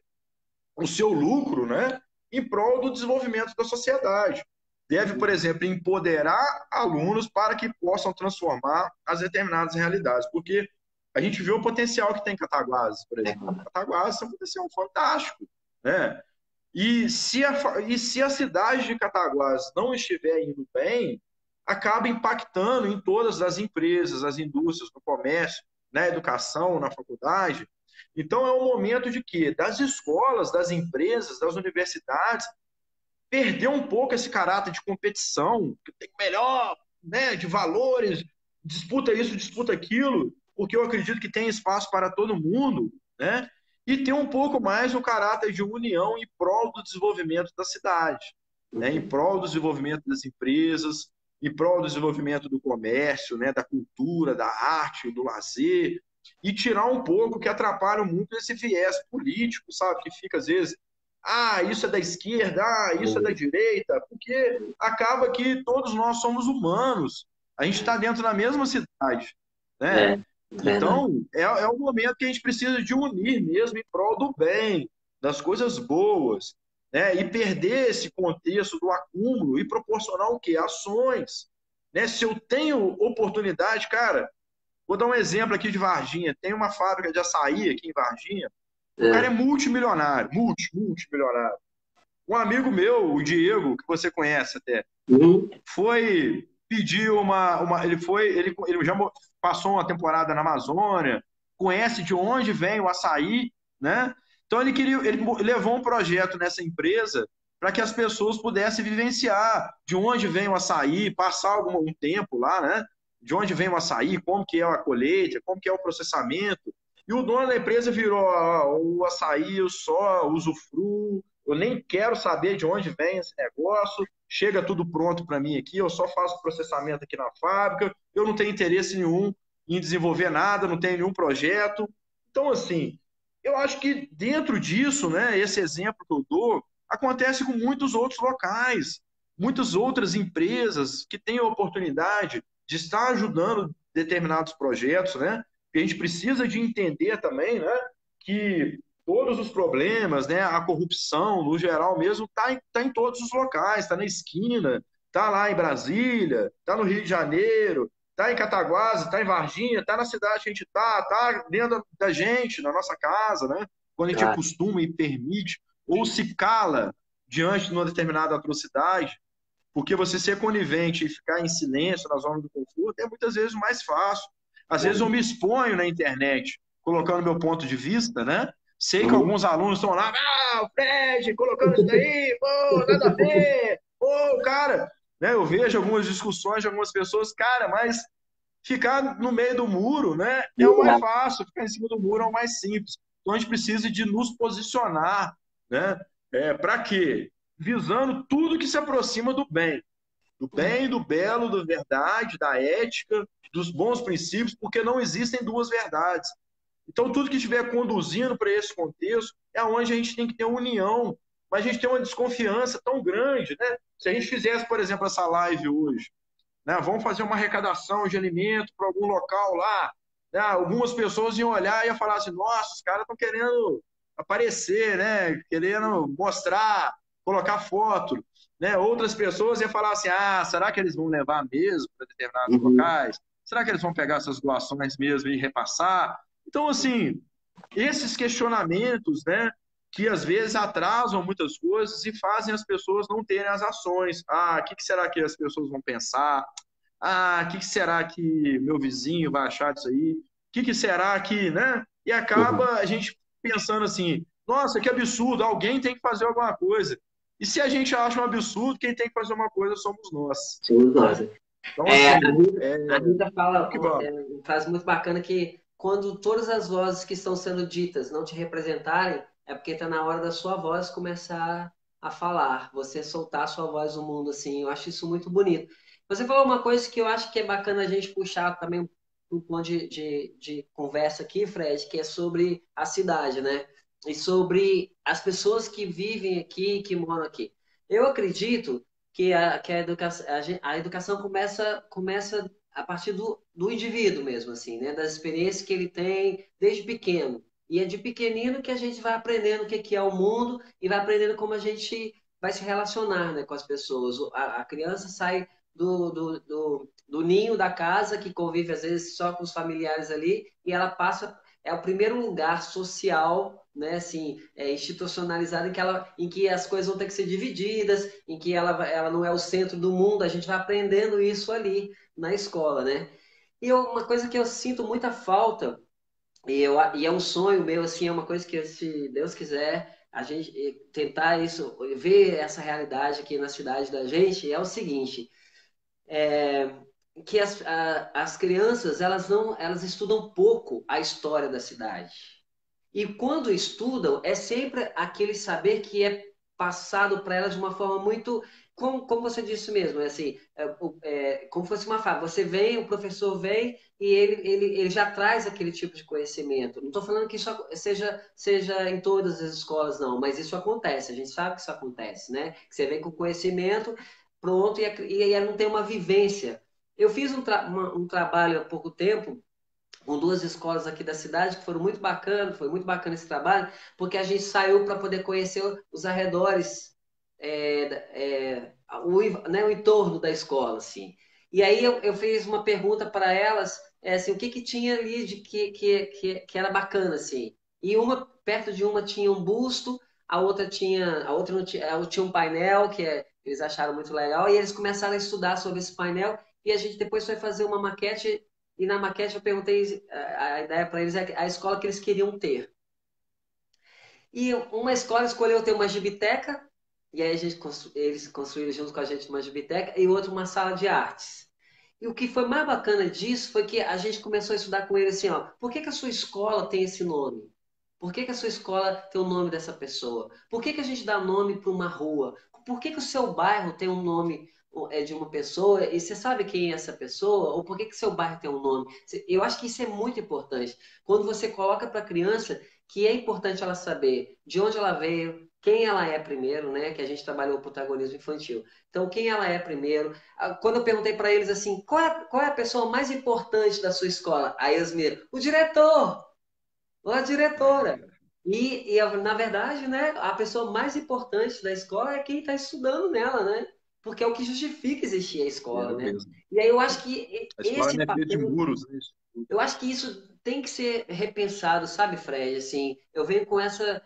o seu lucro, né, em prol do desenvolvimento da sociedade. Deve, por exemplo, empoderar alunos para que possam transformar as determinadas realidades, porque a gente vê o potencial que tem Cataguases, por exemplo. Cataguases é um potencial fantástico, né? E se a cidade de Cataguases não estiver indo bem, acaba impactando em todas as empresas, as indústrias, no comércio, na educação, na faculdade. Então, é um momento de quê? Das escolas, das empresas, das universidades, perder um pouco esse caráter de competição, que tem melhor, né, de valores, disputa isso, disputa aquilo, porque eu acredito que tem espaço para todo mundo, né? E ter um pouco mais o caráter de união em prol do desenvolvimento da cidade, né? Em prol do desenvolvimento das empresas, em prol do desenvolvimento do comércio, né? Da cultura, da arte, do lazer, e tirar um pouco que atrapalha muito esse viés político, sabe? Que fica, às vezes, isso é da esquerda, isso é da direita, porque acaba que todos nós somos humanos, a gente está dentro da mesma cidade, né? Então, é um momento que a gente precisa de unir mesmo em prol do bem, das coisas boas, né? E perder esse contexto do acúmulo e proporcionar o quê? Ações, né? Se eu tenho oportunidade, cara, vou dar um exemplo aqui de Varginha, tem uma fábrica de açaí aqui em Varginha, o cara é multimilionário, multimilionário. Um amigo meu, o Diego, que você conhece até, foi pedir ele já passou uma temporada na Amazônia, conhece de onde vem o açaí, né? Então ele levou um projeto nessa empresa para que as pessoas pudessem vivenciar de onde vem o açaí, passar um tempo lá, né? De onde vem o açaí, como que é a colheita, como que é o processamento. E o dono da empresa virou o açaí, eu só usufruo, eu nem quero saber de onde vem esse negócio, chega tudo pronto para mim aqui, eu só faço processamento aqui na fábrica, eu não tenho interesse nenhum em desenvolver nada, não tenho nenhum projeto. Então, assim, eu acho que dentro disso, né, esse exemplo que eu dou, acontece com muitos outros locais, muitas outras empresas que têm a oportunidade de estar ajudando determinados projetos, né? A gente precisa de entender também, né, que todos os problemas, né, a corrupção, no geral mesmo, tá em todos os locais, está na esquina, está lá em Brasília, está no Rio de Janeiro, está em Cataguases, está em Varginha, está na cidade que a gente está dentro da gente, na nossa casa, né? Quando a gente acostuma e permite, ou se cala diante de uma determinada atrocidade, porque você ser conivente e ficar em silêncio na zona do conforto é muitas vezes mais fácil. Às vezes eu me exponho na internet, colocando meu ponto de vista, né? Sei que alguns alunos estão lá, o Fred, colocando isso daí, pô, nada a ver, pô, cara, né? Eu vejo algumas discussões de algumas pessoas, cara, mas ficar no meio do muro, né, é o mais fácil, ficar em cima do muro é o mais simples. Então a gente precisa de nos posicionar, né? Para quê? Visando tudo que se aproxima do bem, do belo, da verdade, da ética, dos bons princípios, porque não existem duas verdades. Então, tudo que estiver conduzindo para esse contexto é onde a gente tem que ter união, mas a gente tem uma desconfiança tão grande, né? Se a gente fizesse, por exemplo, essa live hoje, né? Vamos fazer uma arrecadação de alimento para algum local lá, né? Algumas pessoas iam olhar e iam falar assim, nossa, os caras estão querendo aparecer, né? Querendo mostrar colocar foto, né? Outras pessoas iam falar assim, ah, será que eles vão levar mesmo para determinados Uhum. locais? Será que eles vão pegar essas doações mesmo e repassar? Então, assim, esses questionamentos, né, que às vezes atrasam muitas coisas e fazem as pessoas não terem as ações. Ah, o que será que as pessoas vão pensar? Ah, o que será que meu vizinho vai achar disso aí? O que será que, né? E Uhum. acaba a gente pensando assim, nossa, que absurdo, alguém tem que fazer alguma coisa. E se a gente acha um absurdo, quem tem que fazer uma coisa somos nós, Somos nós. né? Então, É, assim, A Rita fala, vamos que vamos. uma frase muito bacana que quando todas as vozes que estão sendo ditas não te representarem, é porque está na hora da sua voz começar a falar, você soltar a sua voz no mundo, assim, eu acho isso muito bonito. Você falou uma coisa que eu acho que é bacana a gente puxar também um ponto de conversa aqui, Fred, que é sobre a cidade, né? E sobre as pessoas que vivem aqui, que moram aqui. Eu acredito que a educação começa a partir do indivíduo mesmo, assim, né? Das experiências que ele tem desde pequeno. E é de pequenino que a gente vai aprendendo o que é o mundo e vai aprendendo como a gente vai se relacionar, né, com as pessoas. A criança sai do ninho da casa, que convive às vezes só com os familiares ali, e ela passa, é o primeiro lugar social, né, assim, institucionalizado em que as coisas vão ter que ser divididas, em que ela não é o centro do mundo, a gente vai aprendendo isso ali na escola, né? Uma coisa que eu sinto muita falta, e é um sonho meu, assim, é uma coisa que, se Deus quiser, a gente tentar isso, ver essa realidade aqui na cidade da gente, é o seguinte, que as crianças, elas estudam pouco a história da cidade. E quando estudam, é sempre aquele saber que é passado para elas de uma forma muito, como você disse mesmo, é assim, como fosse uma fábrica. Você vem, o professor vem e ele já traz aquele tipo de conhecimento. Não estou falando que isso seja em todas as escolas, não, mas isso acontece, a gente sabe que isso acontece, né? Que você vem com conhecimento, pronto, e ela não tem uma vivência. Eu fiz um trabalho há pouco tempo com duas escolas aqui da cidade que foram muito bacanas, foi muito bacana esse trabalho, porque a gente saiu para poder conhecer os arredores, né, o entorno da escola, assim. E aí eu fiz uma pergunta para elas, assim, o que que tinha ali de que era bacana, assim. E perto de uma tinha um busto, a outra não tinha, ela tinha um painel eles acharam muito legal, e eles começaram a estudar sobre esse painel, e a gente depois foi fazer uma maquete e na maquete eu perguntei a ideia para eles, a escola que eles queriam ter. E uma escola escolheu ter uma gibiteca, e aí eles construíram junto com a gente uma gibiteca, e outra uma sala de artes. E o que foi mais bacana disso foi que a gente começou a estudar com eles assim, ó, por que que a sua escola tem esse nome? Por que que a sua escola tem o nome dessa pessoa? Por que que a gente dá nome para uma rua? Por que que o seu bairro tem um nome de uma pessoa e você sabe quem é essa pessoa? Ou por que que seu bairro tem um nome? Eu acho que isso é muito importante. Quando você coloca para a criança que é importante ela saber de onde ela veio, quem ela é primeiro, né? Que a gente trabalhou o protagonismo infantil. Então, quem ela é primeiro. Quando eu perguntei para eles assim, qual é a pessoa mais importante da sua escola? Aí eles me, o diretor! Ou a diretora. Na verdade, né, a pessoa mais importante da escola é quem está estudando nela, né? Porque é o que justifica existir a escola, É né? mesmo. E aí eu acho que A escola esse não é feita de papel, muros, né? eu acho que isso tem que ser repensado, sabe, Fred? Assim, eu venho com essa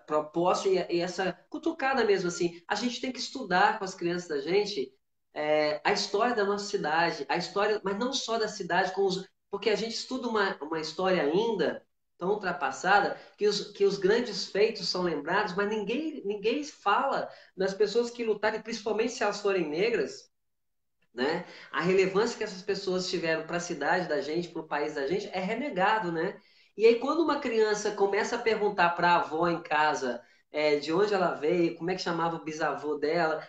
proposta e essa cutucada mesmo, assim. A gente tem que estudar com as crianças da gente a história da nossa cidade, a história, mas não só da cidade, porque a gente estuda uma história ainda tão ultrapassada que os grandes feitos são lembrados, mas ninguém fala das pessoas que lutaram, e principalmente se elas forem negras, né? A relevância que essas pessoas tiveram para a cidade da gente, para o país da gente, é renegado, né? E aí, quando uma criança começa a perguntar para a avó em casa de onde ela veio, como é que chamava o bisavô dela,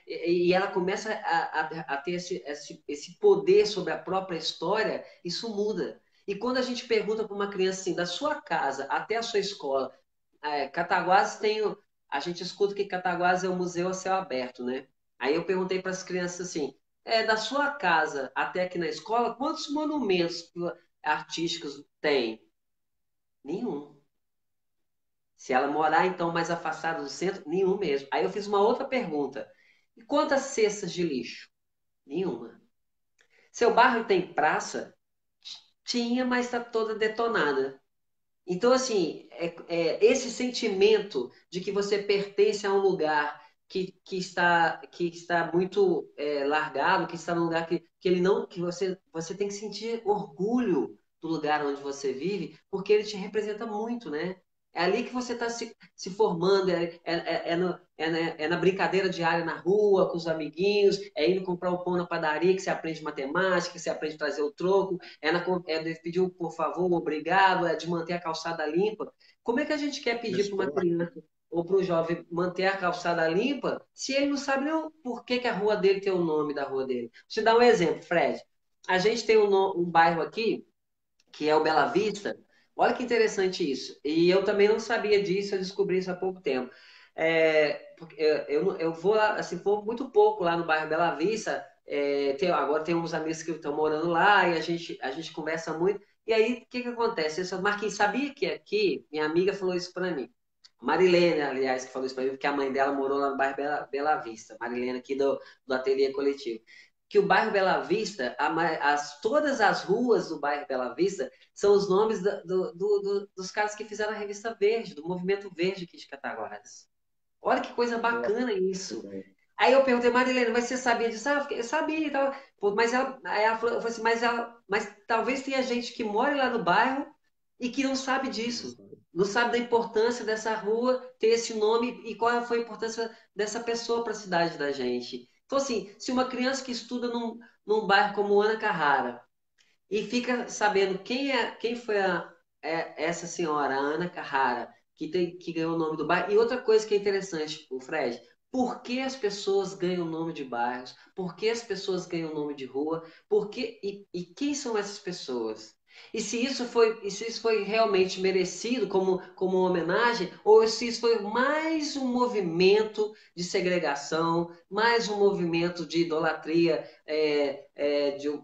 e ela começa a ter esse poder sobre a própria história, isso muda. E quando a gente pergunta para uma criança assim, da sua casa até a sua escola, Cataguases a gente escuta que Cataguases é um museu a céu aberto, né? Aí eu perguntei para as crianças assim, da sua casa até aqui na escola, quantos monumentos artísticos tem? Nenhum. Se ela morar, então, mais afastada do centro, nenhum mesmo. Aí eu fiz uma outra pergunta. E quantas cestas de lixo? Nenhuma. Seu bairro tem praça? Tinha, mas está toda detonada. Então, assim, esse sentimento de que você pertence a um lugar que está muito largado, que está num lugar que ele não, que você tem que sentir orgulho do lugar onde você vive, porque ele te representa muito, né? É ali que você está se formando, é na brincadeira diária na rua, com os amiguinhos, é indo comprar o pão na padaria que você aprende matemática, que você aprende a trazer o troco, é de pedir um por favor, um obrigado, é de manter a calçada limpa. Como é que a gente quer No pedir para uma esporte. criança ou para um jovem manter a calçada limpa se ele não sabe nem por que a rua dele tem o nome da rua dele? Vou te dar um exemplo, Fred. A gente tem um bairro aqui, que é o Bela Vista. Olha que interessante isso. E eu também não sabia disso, eu descobri isso há pouco tempo. Eu vou lá, assim, vou muito pouco lá no bairro Bela Vista. Agora tem uns amigos que estão morando lá e a gente conversa muito. E aí, o que acontece? Marquinhos, sabia que aqui, minha amiga falou isso para mim. Marilene, aliás, que falou isso para mim, porque a mãe dela morou lá no bairro Bela Vista. Marilene, aqui do Ateliê Coletivo. Que o bairro Bela Vista, todas as ruas do bairro Bela Vista são os nomes dos caras que fizeram a revista Verde, do movimento Verde aqui de Cataguases. Olha que coisa Nossa, bacana isso. legal. Aí eu perguntei, Marilene, mas você sabia disso? Eu sabia e tal. Pô, mas aí ela falou, eu falei assim, mas talvez tenha gente que mora lá no bairro e que não sabe disso. Não sabe da importância dessa rua ter esse nome e qual foi a importância dessa pessoa para a cidade da gente. Então, assim, se uma criança que estuda num bairro como Ana Carrara e fica sabendo quem foi essa senhora, a Ana Carrara, que ganhou o nome do bairro. E outra coisa que é interessante, o Fred, por que as pessoas ganham o nome de bairros? Por que as pessoas ganham o nome de rua? E quem são essas pessoas? E se isso foi realmente merecido como uma homenagem, ou se isso foi mais um movimento de segregação, mais um movimento de idolatria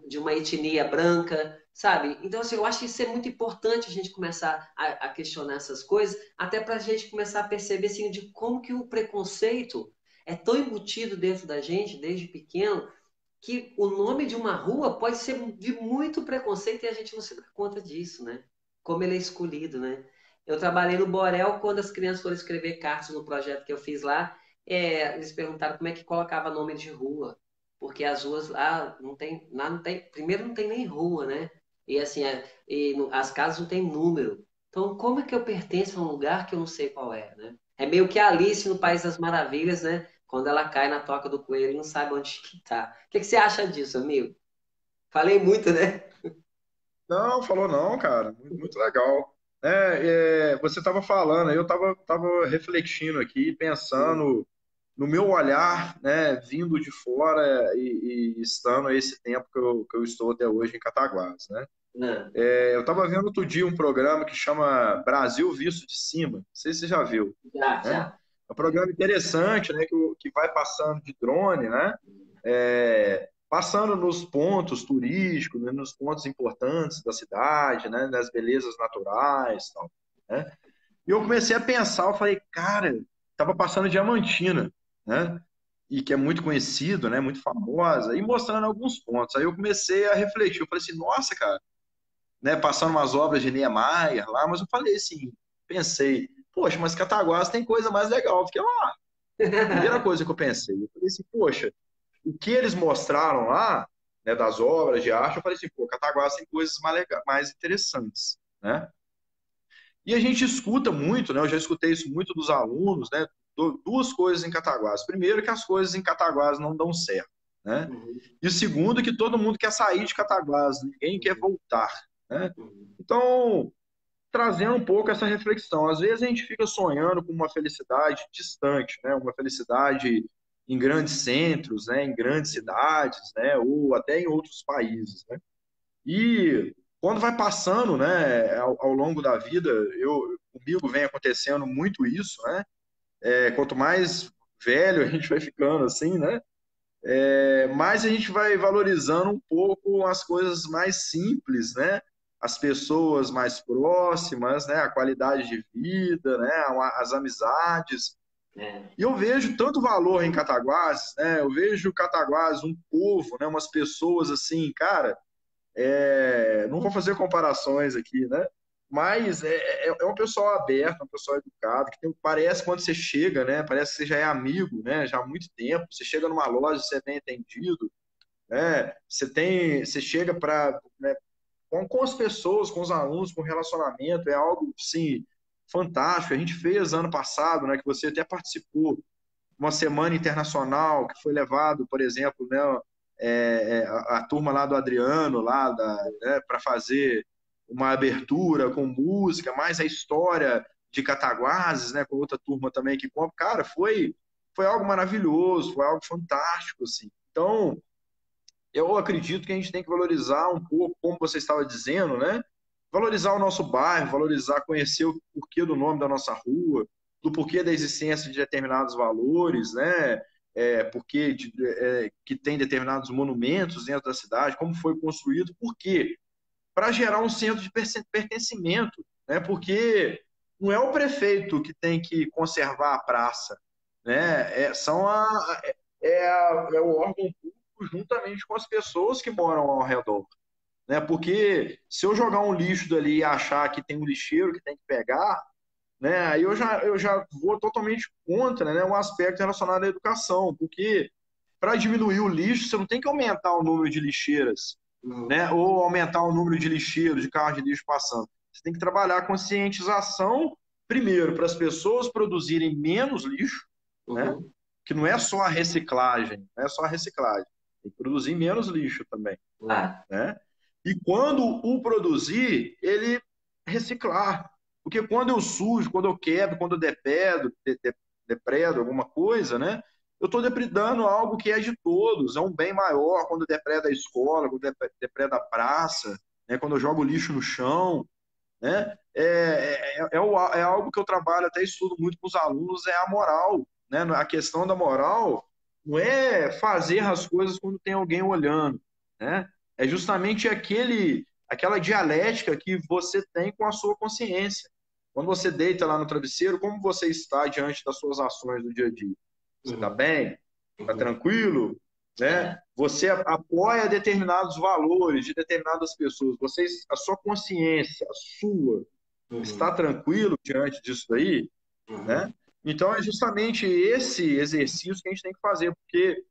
de uma etnia branca, sabe? Então, assim, eu acho que isso é muito importante a gente começar a questionar essas coisas, até para a gente começar a perceber, assim, de como que o preconceito é tão embutido dentro da gente, desde pequeno, que o nome de uma rua pode ser de muito preconceito e a gente não se dá conta disso, né? Como ele é escolhido, né? Eu trabalhei no Borel quando as crianças foram escrever cartas no projeto que eu fiz lá, eles perguntaram como é que colocava nome de rua, porque as ruas lá não tem, primeiro não tem nem rua, né? E assim, as casas não têm número. Então, como é que eu pertenço a um lugar que eu não sei qual é, né? É meio que a Alice no País das Maravilhas, né? Quando ela cai na toca do coelho, não sabe onde que tá. O que você acha disso, amigo? Falei muito, né? Não, falou não, cara. Muito legal. Você estava falando, eu estava refletindo aqui, pensando no meu olhar, né, vindo de fora e estando esse tempo que eu estou até hoje em Cataguás, né? Não, Eu estava vendo outro dia um programa que chama Brasil Visto de Cima, não sei se você já viu, já, né? já. É um programa interessante, né, que vai passando de drone, né? Passando nos pontos turísticos, né, nos pontos importantes da cidade, né, nas belezas naturais, tal, né? E eu comecei a pensar, eu falei, cara, tava passando Diamantina, né? E que é muito conhecido, né? Muito famosa, e mostrando alguns pontos. Aí eu comecei a refletir, eu falei assim, nossa, cara, né? Passando umas obras de Niemeyer lá, mas eu falei assim, pensei, poxa, mas Cataguás tem coisa mais legal do que lá. Primeira coisa que eu pensei, eu falei assim, poxa, o que eles mostraram lá, né, das obras de arte, eu falei assim, pô, Cataguás tem coisas mais interessantes, né? E a gente escuta muito, né? Eu já escutei isso muito dos alunos, né? Duas coisas em Cataguás. Primeiro, que as coisas em Cataguás não dão certo, né? Uhum, E o segundo, que todo mundo quer sair de Cataguás, ninguém quer uhum, voltar, né? uhum, Então, trazendo um pouco essa reflexão, às vezes a gente fica sonhando com uma felicidade distante, né? Uma felicidade em grandes centros, né? Em grandes cidades, né? Ou até em outros países, né? E quando vai passando, né, ao longo da vida, comigo vem acontecendo muito isso, né? Quanto mais velho a gente vai ficando assim, né? Mais a gente vai valorizando um pouco as coisas mais simples, né? as pessoas mais próximas, né? A qualidade de vida, né? As amizades. É. E eu vejo tanto valor em Cataguases, né? Eu vejo Cataguases, um povo, né? Umas pessoas assim, cara, não vou fazer comparações aqui, né? Mas é um pessoal aberto, um pessoal educado, que parece quando você chega, né? Parece que você já é amigo, né? Já há muito tempo. Você chega numa loja, você é bem atendido, né? Você chega para, né, com as pessoas, com os alunos, com relacionamento, é algo, sim, fantástico. A gente fez ano passado, né? Que você até participou uma semana internacional que foi levado, por exemplo, né, a turma lá do Adriano, lá né, para fazer uma abertura com música, mais a história de Cataguases, né, com outra turma também que compra. Cara, foi algo maravilhoso, foi algo fantástico, assim. Então, eu acredito que a gente tem que valorizar um pouco, como você estava dizendo, né? Valorizar o nosso bairro, valorizar, conhecer o porquê do nome da nossa rua, do porquê da existência de determinados valores, né? Que tem determinados monumentos dentro da cidade, como foi construído, por quê? Para gerar um centro de pertencimento, né? Porque não é o prefeito que tem que conservar a praça, né? É o órgão público juntamente com as pessoas que moram ao redor, né? Porque se eu jogar um lixo dali e achar que tem um lixeiro que tem que pegar, né? Aí eu já vou totalmente contra, né? Um aspecto relacionado à educação, porque para diminuir o lixo, você não tem que aumentar o número de lixeiras, Uhum. né? Ou aumentar o número de lixeiros, de carros de lixo passando. Você tem que trabalhar a conscientização, primeiro, para as pessoas produzirem menos lixo, né? Uhum. Que não é só a reciclagem, não é só a reciclagem. Tem que produzir menos lixo também, Claro. né? E quando o produzir, ele reciclar. Porque quando eu sujo, quando eu quebro, quando eu depredo alguma coisa, né? Eu estou depredando algo que é de todos, é um bem maior. Quando eu depredo a escola, quando eu depredo a praça, né? Quando eu jogo lixo no chão, né? É algo que eu trabalho, até estudo muito com os alunos, é a moral, né? A questão da moral não é fazer as coisas quando tem alguém olhando, né? É justamente aquela dialética que você tem com a sua consciência. Quando você deita lá no travesseiro, como você está diante das suas ações do dia a dia? Você está Uhum. bem? Está Uhum. tranquilo? Né? É. Você apoia determinados valores de determinadas pessoas. A sua consciência, a sua, está Uhum. tranquilo diante disso aí, né? Uhum. Então é justamente esse exercício que a gente tem que fazer, porque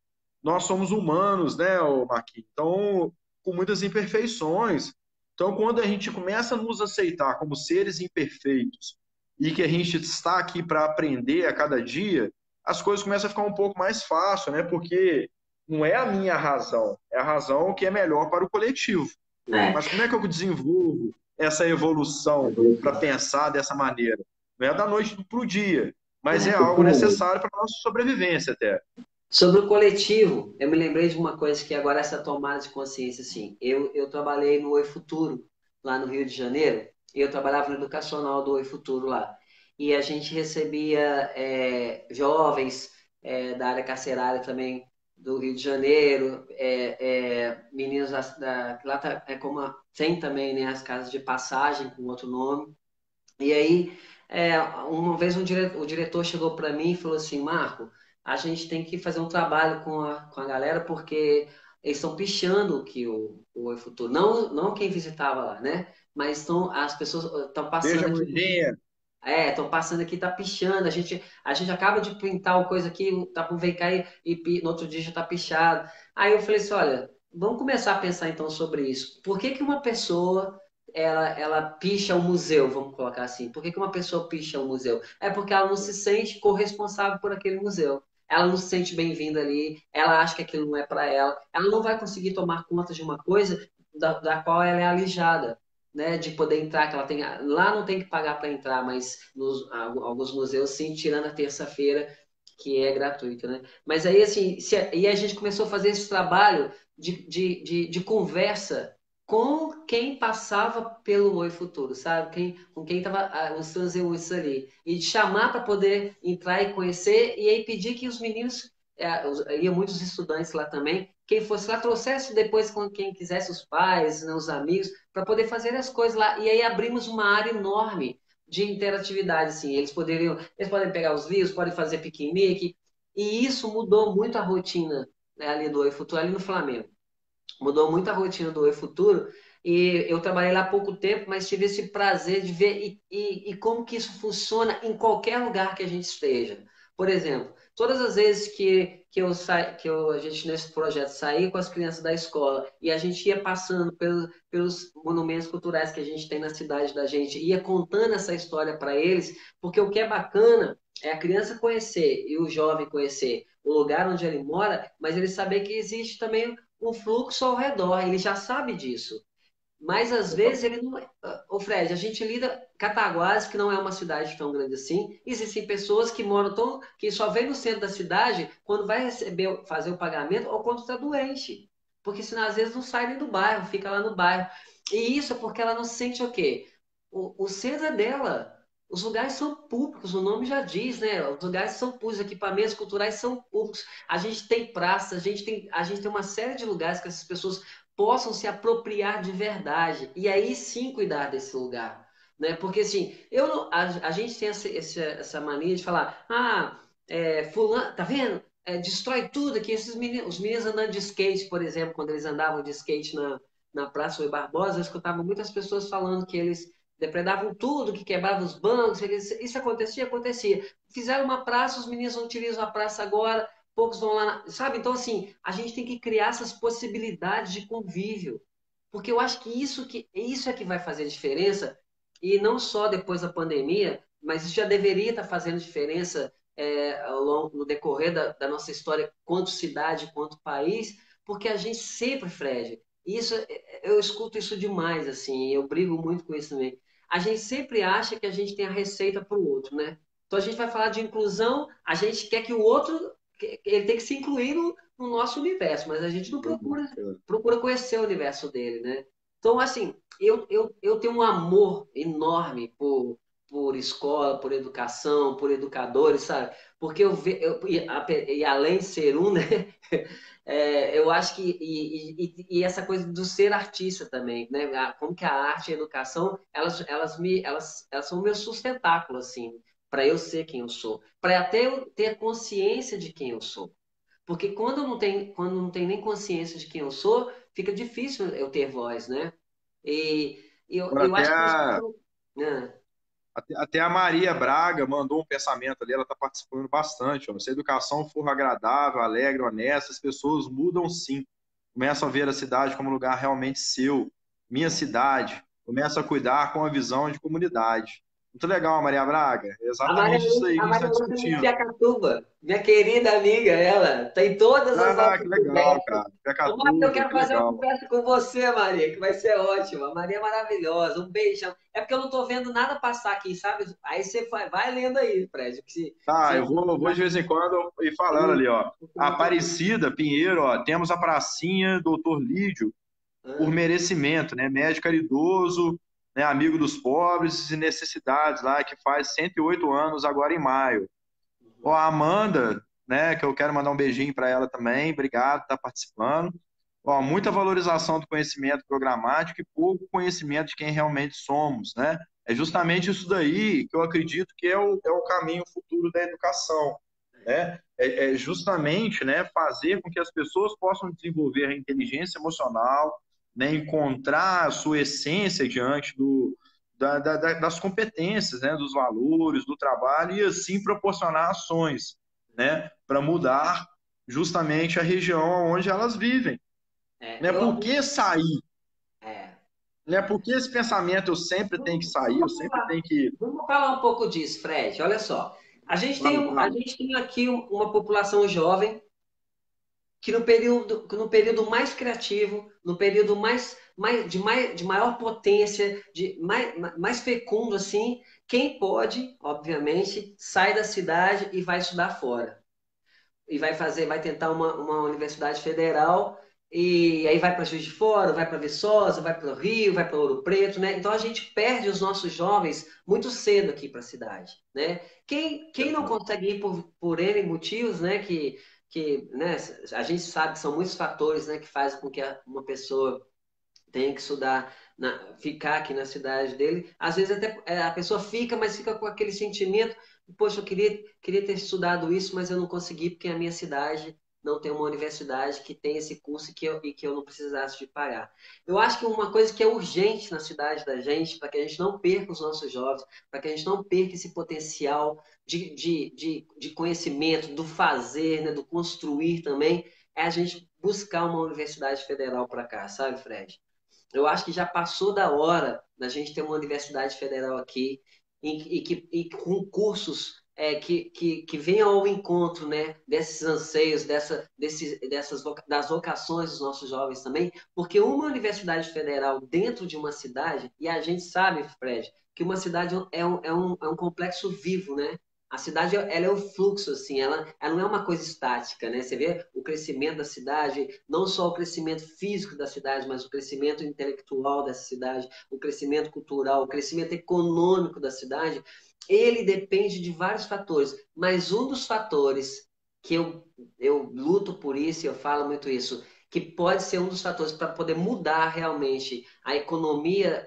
nós somos humanos, né, Marquinhos? Então, com muitas imperfeições. Então, quando a gente começa a nos aceitar como seres imperfeitos e que a gente está aqui para aprender a cada dia, as coisas começam a ficar um pouco mais fácil, né? Porque não é a minha razão, é a razão que é melhor para o coletivo. É. Mas como é que eu desenvolvo essa evolução para pensar dessa maneira? Não é da noite para o dia, mas é algo necessário para a nossa sobrevivência até. Sobre o coletivo, eu me lembrei de uma coisa que agora essa tomada de consciência, assim, eu trabalhei no Oi Futuro, lá no Rio de Janeiro, e eu trabalhava no educacional do Oi Futuro lá. E a gente recebia jovens da área carcerária também do Rio de Janeiro, meninos lá tem também, né, as casas de passagem com outro nome. E aí, uma vez o diretor chegou para mim e falou assim, Marco, a gente tem que fazer um trabalho com a galera porque eles estão pichando que o Oi Futuro, não quem visitava lá, né? Mas as pessoas estão Beijo, passando aqui, Amandinha. estão passando aqui, tá pichando, a gente acaba de printar uma coisa aqui, tá com VK no outro dia já tá pichado. Aí eu falei assim, olha, vamos começar a pensar então sobre isso. Por que que uma pessoa ela picha o museu, vamos colocar assim? Por que que uma pessoa picha o museu? É porque ela não se sente corresponsável por aquele museu. Ela não se sente bem-vinda ali, ela acha que aquilo não é para ela, ela não vai conseguir tomar conta de uma coisa da qual ela é alijada, né, de poder entrar, que ela tem, lá não tem que pagar para entrar, mas alguns museus sim, tirando a terça-feira, que é gratuito, né? Mas aí, assim, e a gente começou a fazer esse trabalho de conversa com quem passava pelo Oi Futuro, sabe? Com quem estava os transeuntes ali. E de chamar para poder entrar e conhecer, e aí pedir que os meninos ia muitos estudantes lá também. Quem fosse lá, trouxesse depois com quem quisesse, os pais, né, os amigos, para poder fazer as coisas lá. E aí abrimos uma área enorme de interatividade, assim. Eles podem pegar os livros, podem fazer piquenique, e isso mudou muito a rotina, né, ali do Oi Futuro, ali no Flamengo. Mudou muito a rotina do Oi Futuro, e eu trabalhei lá há pouco tempo, mas tive esse prazer de ver e como que isso funciona em qualquer lugar que a gente esteja. Por exemplo, todas as vezes a gente nesse projeto saía com as crianças da escola e a gente ia passando pelos monumentos culturais que a gente tem na cidade da gente, ia contando essa história para eles, porque o que é bacana é a criança conhecer e o jovem conhecer o lugar onde ele mora, mas ele saber que existe também um fluxo ao redor, ele já sabe disso. Mas às vezes ele não. Ô Fred, a gente lida. Cataguases, que não é uma cidade tão grande assim, existem pessoas que moram que só vêm no centro da cidade quando vai fazer o pagamento ou quando está doente. Porque senão às vezes não sai nem do bairro, fica lá no bairro. E isso é porque ela não sente o quê? O centro é dela. Os lugares são públicos, o nome já diz, né? Os lugares são públicos, os equipamentos culturais são públicos. A gente tem praças, a gente tem uma série de lugares que essas pessoas possam se apropriar de verdade. E aí sim cuidar desse lugar. Né? Porque assim, a gente tem essa mania de falar, fulano, tá vendo? Destrói tudo aqui. Os meninos andando de skate, por exemplo, quando eles andavam de skate na Praça Rui Barbosa, eu escutava muitas pessoas falando que eles depredavam tudo, que quebravam os bancos, isso acontecia. Fizeram uma praça, os meninos não utilizam a praça agora, poucos vão lá, sabe? Então, assim, a gente tem que criar essas possibilidades de convívio, porque eu acho que isso é que vai fazer diferença, e não só depois da pandemia, mas isso já deveria estar fazendo diferença ao longo, no decorrer da nossa história, quanto cidade, quanto país, porque a gente sempre, Fred, isso, eu escuto isso demais, assim, eu brigo muito com isso também. A gente sempre acha que a gente tem a receita para o outro, né? Então a gente vai falar de inclusão, a gente quer que o outro ele tem que se incluir no nosso universo, mas a gente não procura conhecer o universo dele, né? Então, assim, eu tenho um amor enorme por escola, por educação, por educadores, sabe? Porque e além de ser um, né? Eu acho que e essa coisa do ser artista também, né? Como que a arte e a educação elas são o meu sustentáculo assim, para eu ser quem eu sou, para até eu ter consciência de quem eu sou. Porque quando não tem nem consciência de quem eu sou, fica difícil eu ter voz, né? E eu, Agora, eu até acho que isso. a, Ah, até a Maria Braga mandou um pensamento ali, ela está participando bastante. Ó. Se a educação for agradável, alegre, honesta, as pessoas mudam sim. Começam a ver a cidade como um lugar realmente seu, minha cidade. Começam a cuidar com a visão de comunidade. Muito legal, Maria Braga. É exatamente isso aí que A a gente Maria está Lúcia é de discutindo. Piacatuba, minha querida amiga, ela tem todas as Ah, que nossas legal, ideias. cara. Ô, Maria, eu Pecatuba, quero que fazer uma legal. conversa com você, Maria, que vai ser ótima. A Maria é maravilhosa, um beijão. É porque eu não estou vendo nada passar aqui, sabe? Aí você vai lendo aí, Fred, que Tá, se eu vou de vez em quando ir falando ali, ó. Aparecida, Pinheiro, ó, temos a pracinha Doutor Lídio, por Ah, merecimento, né? Médico caridoso, né? Amigo dos pobres e necessidades lá, que faz 108 anos agora em maio. Ó, a Amanda, né? Que eu quero mandar um beijinho para ela também. Obrigado por estar participando. Ó, muita valorização do conhecimento programático e pouco conhecimento de quem realmente somos, né? É justamente isso daí que eu acredito que é o caminho futuro da educação, né? É justamente, né, fazer com que as pessoas possam desenvolver a inteligência emocional, né, encontrar a sua essência diante das competências, né, dos valores, do trabalho e assim proporcionar ações, né, para mudar justamente a região onde elas vivem. Né? Por eu, que sair? é, Né? Por que esse pensamento eu sempre tenho que vamos, sair, eu vamos sempre falar, tenho que. vamos falar um pouco disso, Fred. Olha só, Fala, a fala. gente tem aqui uma população jovem que no período mais criativo, no período de maior potência, mais fecundo assim, quem pode, obviamente, sai da cidade e vai estudar fora. E vai tentar uma universidade federal, e aí vai para Juiz de Fora, vai para Viçosa, vai para o Rio, vai para Ouro Preto, né? Então a gente perde os nossos jovens muito cedo aqui para a cidade, né? Quem não consegue ir por N motivos, né? que, né, a gente sabe que são muitos fatores, né, que fazem com que uma pessoa tenha que estudar, ficar aqui na cidade dele. Às vezes até a pessoa fica, mas fica com aquele sentimento, poxa, eu queria ter estudado isso, mas eu não consegui porque a minha cidade não tem uma universidade que tem esse curso e que eu não precisasse de pagar. Eu acho que uma coisa que é urgente na cidade da gente, para que a gente não perca os nossos jovens, para que a gente não perca esse potencial de conhecimento, do fazer, né, do construir também, é a gente buscar uma universidade federal para cá, sabe, Fred? Eu acho que já passou da hora da gente ter uma universidade federal aqui e com cursos que venham ao encontro, né, desses anseios, das vocações dos nossos jovens também, porque uma universidade federal dentro de uma cidade, e a gente sabe, Fred, que uma cidade é um complexo vivo, né? A cidade, ela é um fluxo, assim, ela não é uma coisa estática, né? Você vê o crescimento da cidade, não só o crescimento físico da cidade, mas o crescimento intelectual dessa cidade, o crescimento cultural, o crescimento econômico da cidade, ele depende de vários fatores, mas um dos fatores que eu luto por isso, e eu falo muito isso, que pode ser um dos fatores para poder mudar realmente a economia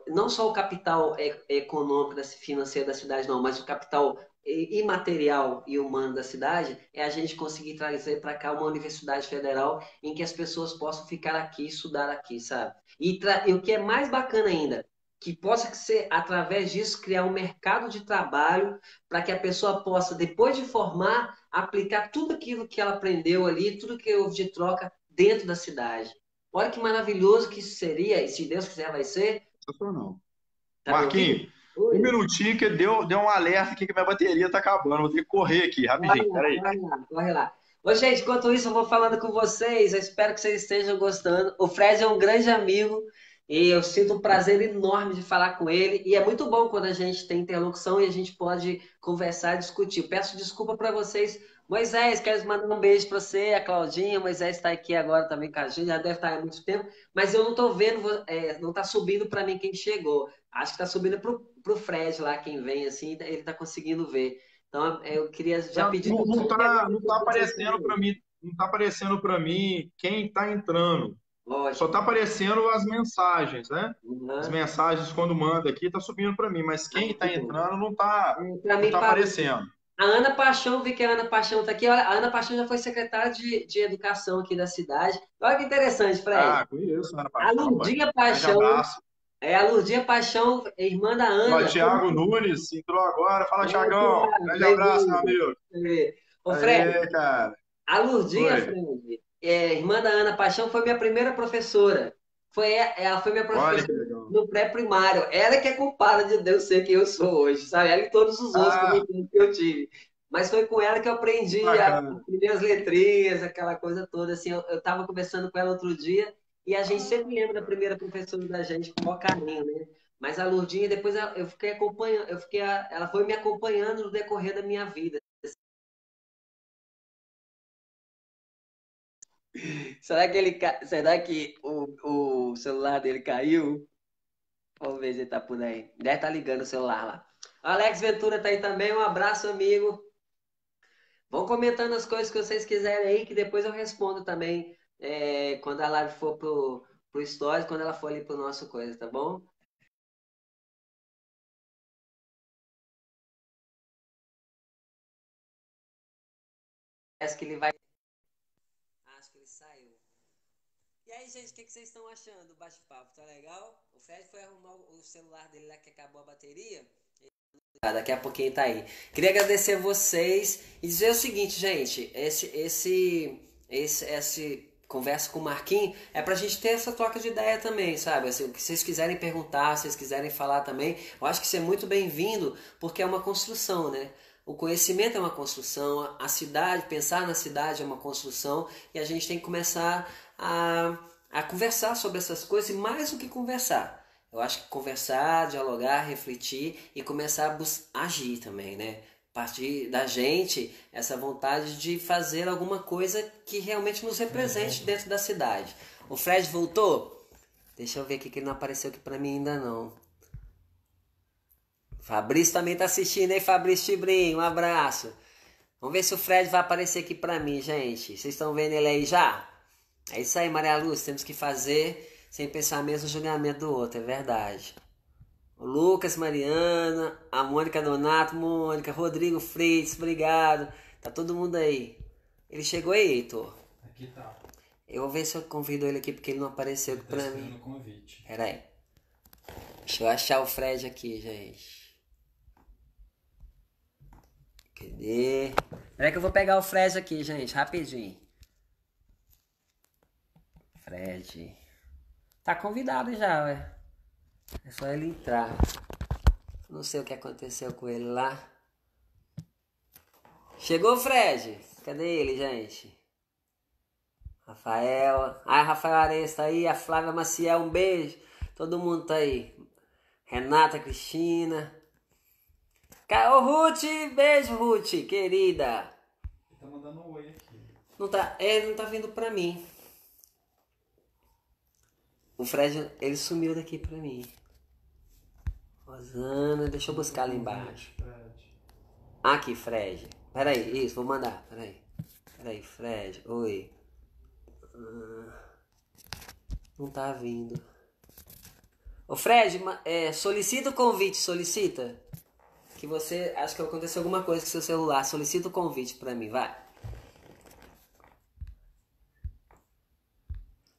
não só o capital econômico, financeiro da cidade, não, mas o capital imaterial e humano da cidade, é a gente conseguir trazer para cá uma universidade federal em que as pessoas possam ficar aqui, estudar aqui, sabe? E o que é mais bacana ainda, que possa ser, através disso, criar um mercado de trabalho para que a pessoa possa, depois de formar, aplicar tudo aquilo que ela aprendeu ali, tudo que houve de troca dentro da cidade. Olha que maravilhoso que isso seria, e se Deus quiser vai ser. Sensacional. Tá me ouvindo? Marquinhos, um Oi. minutinho que deu um alerta aqui que minha bateria tá acabando. Vou ter que correr aqui, Corre rapidinho. lá, Peraí. corre lá, corre lá. Ô, gente, enquanto isso, eu vou falando com vocês. Eu espero que vocês estejam gostando. O Fred é um grande amigo e eu sinto um prazer enorme de falar com ele. E é muito bom quando a gente tem interlocução e a gente pode conversar e discutir. Peço desculpa para vocês. Moisés, quero mandar um beijo para você, a Claudinha. Moisés está aqui agora também com a gente, já deve estar há muito tempo. Mas eu não estou vendo, não está subindo para mim quem chegou. Acho que está subindo para o Fred lá, quem vem assim, ele está conseguindo ver. Então, eu queria já pedir desculpa e Não agradecer tá por vocês aparecendo para também. mim, não tá aparecendo para mim quem tá entrando. Só tá Lógico. aparecendo as mensagens, né? As Uhum. mensagens quando manda aqui tá subindo para mim, mas Ah, quem que tá bom. entrando Para não mim, tá parou. aparecendo. A Ana Paixão, vi que a Ana Paixão está aqui. Olha, a Ana Paixão já foi secretária de Educação aqui da cidade. Olha que interessante, Fred. Ah, conheço, Ana A Paixão, pai. Lurdinha Grande Paixão, abraço. a Lurdinha Paixão, é irmã da Ó, Ana. Thiago Nunes entrou agora. Fala, Ô, Thiagão. Tiago, Grande abraço, meu bem-vindo. amigo. Ô, Fred, Aê, cara. a Lurdinha, Oi. Fred, irmã da Ana Paixão, foi minha primeira professora. Ela foi minha Olha que professora legal. no pré-primário. Ela que é culpada de Deus ser quem eu sou hoje, sabe? Ela e todos os outros Ah, que eu tive. Mas foi com ela que eu que aprendi as bacana. primeiras letrinhas, aquela coisa toda. Assim, eu estava conversando com ela outro dia e a gente sempre lembra da primeira professora da gente com o maior carinho, né? Mas a Lurdinha, depois eu fiquei acompanhando, ela foi me acompanhando no decorrer da minha vida. Será que o celular dele caiu? Vamos ver se ele tá por aí. Deve estar ligando o celular lá. Alex Ventura tá aí também. Um abraço, amigo. Vão comentando as coisas que vocês quiserem aí, que depois eu respondo também quando a live for pro Stories, quando ela for ali pro nosso coisa, tá bom? Parece que ele vai. Acho que ele saiu. E aí, gente, o que vocês estão achando do bate-papo? Tá legal? O Fred foi arrumar o celular dele lá que acabou a bateria. Daqui a pouquinho tá aí. Queria agradecer a vocês e dizer o seguinte, gente, esse conversa com o Marquinhos é pra gente ter essa troca de ideia também, sabe? Assim, o que vocês quiserem perguntar, se vocês quiserem falar também, eu acho que isso é muito bem-vindo, porque é uma construção, né? O conhecimento é uma construção, a cidade, pensar na cidade é uma construção, e a gente tem que começar a conversar sobre essas coisas, e mais do que conversar. Eu acho que conversar, dialogar, refletir e começar a agir também, né? Partir da gente essa vontade de fazer alguma coisa que realmente nos represente dentro da cidade. O Fred voltou? Deixa eu ver aqui que ele não apareceu aqui pra mim ainda não. Fabrício também tá assistindo, hein, Fabrício Tibrim? Um abraço. Vamos ver se o Fred vai aparecer aqui pra mim, gente. Vocês estão vendo ele aí já? É isso aí, Maria Lúcia. Temos que fazer sem pensar mesmo no julgamento do outro, é verdade. O Lucas, Mariana, a Mônica Donato, Mônica, Rodrigo Freitas, obrigado. Tá todo mundo aí. Ele chegou aí, Heitor? Aqui tá. Eu vou ver se eu convido ele aqui porque ele não apareceu aqui pra mim. O convite. Pera aí. Deixa eu achar o Fred aqui, gente. Cadê? Peraí que eu vou pegar o Fred aqui, gente, rapidinho. Fred. Tá convidado já, ué. É só ele entrar. Não sei o que aconteceu com ele lá. Chegou o Fred? Cadê ele, gente? Rafael. Ai, Rafael Ares tá aí. A Flávia Maciel, um beijo. Todo mundo tá aí. Renata, Cristina. Ô, Ruth, beijo, Ruth, querida. Ele tá mandando um oi aqui. Não tá, ele não tá vindo pra mim. O Fred, ele sumiu daqui pra mim. Rosana, deixa eu buscar ali embaixo. Aqui, Fred. Peraí, isso, vou mandar. Peraí, Fred. Oi. Não tá vindo. Ô, Fred, solicita o convite, solicita. Que você, acho que aconteceu alguma coisa com seu celular. Solicita o convite pra mim, vai.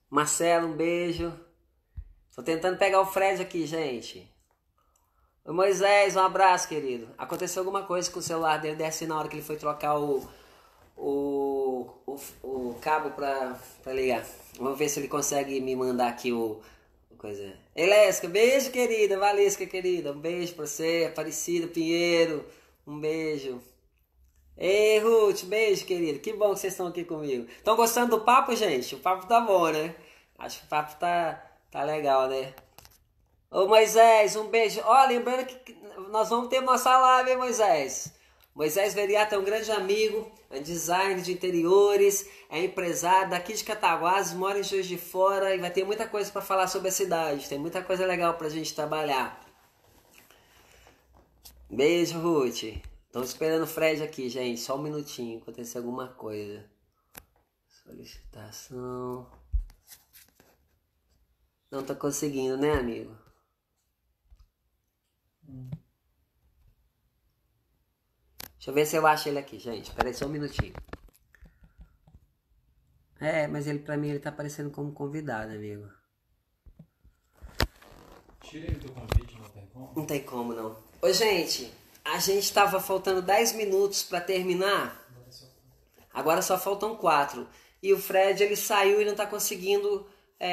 Marcelo, um beijo. Tô tentando pegar o Fred aqui, gente. Oi, Moisés, um abraço, querido. Aconteceu alguma coisa com o celular dele, desce na hora que ele foi trocar o cabo pra ligar. Vamos ver se ele consegue me mandar aqui o coisa. Elesca, beijo, querida. Valesca, querida. Um beijo pra você. Aparecida, Pinheiro. Um beijo. Ei, Ruth, beijo, querido. Que bom que vocês estão aqui comigo. Estão gostando do papo, gente? O papo tá bom, né? Acho que o papo tá legal, né? Ô, Moisés, um beijo. Ó, lembrando que nós vamos ter nossa live, hein, Moisés? Moisés Veriato é um grande amigo, é designer de interiores, é empresário daqui de Cataguases, mora em Juiz de Fora e vai ter muita coisa para falar sobre a cidade. Tem muita coisa legal pra gente trabalhar. Beijo, Ruth. Estamos esperando o Fred aqui, gente. Só um minutinho, acontecer alguma coisa. Solicitação. Não tô conseguindo, né, amigo? Deixa eu ver se eu acho ele aqui, gente. Espera aí só um minutinho. Mas ele pra mim ele tá aparecendo como convidado, amigo. Tira ele do convite, não tem como? Não tem como, não. Ô, gente, a gente tava faltando 10 minutos pra terminar. Agora só faltam 4. E o Fred, ele saiu e não tá conseguindo...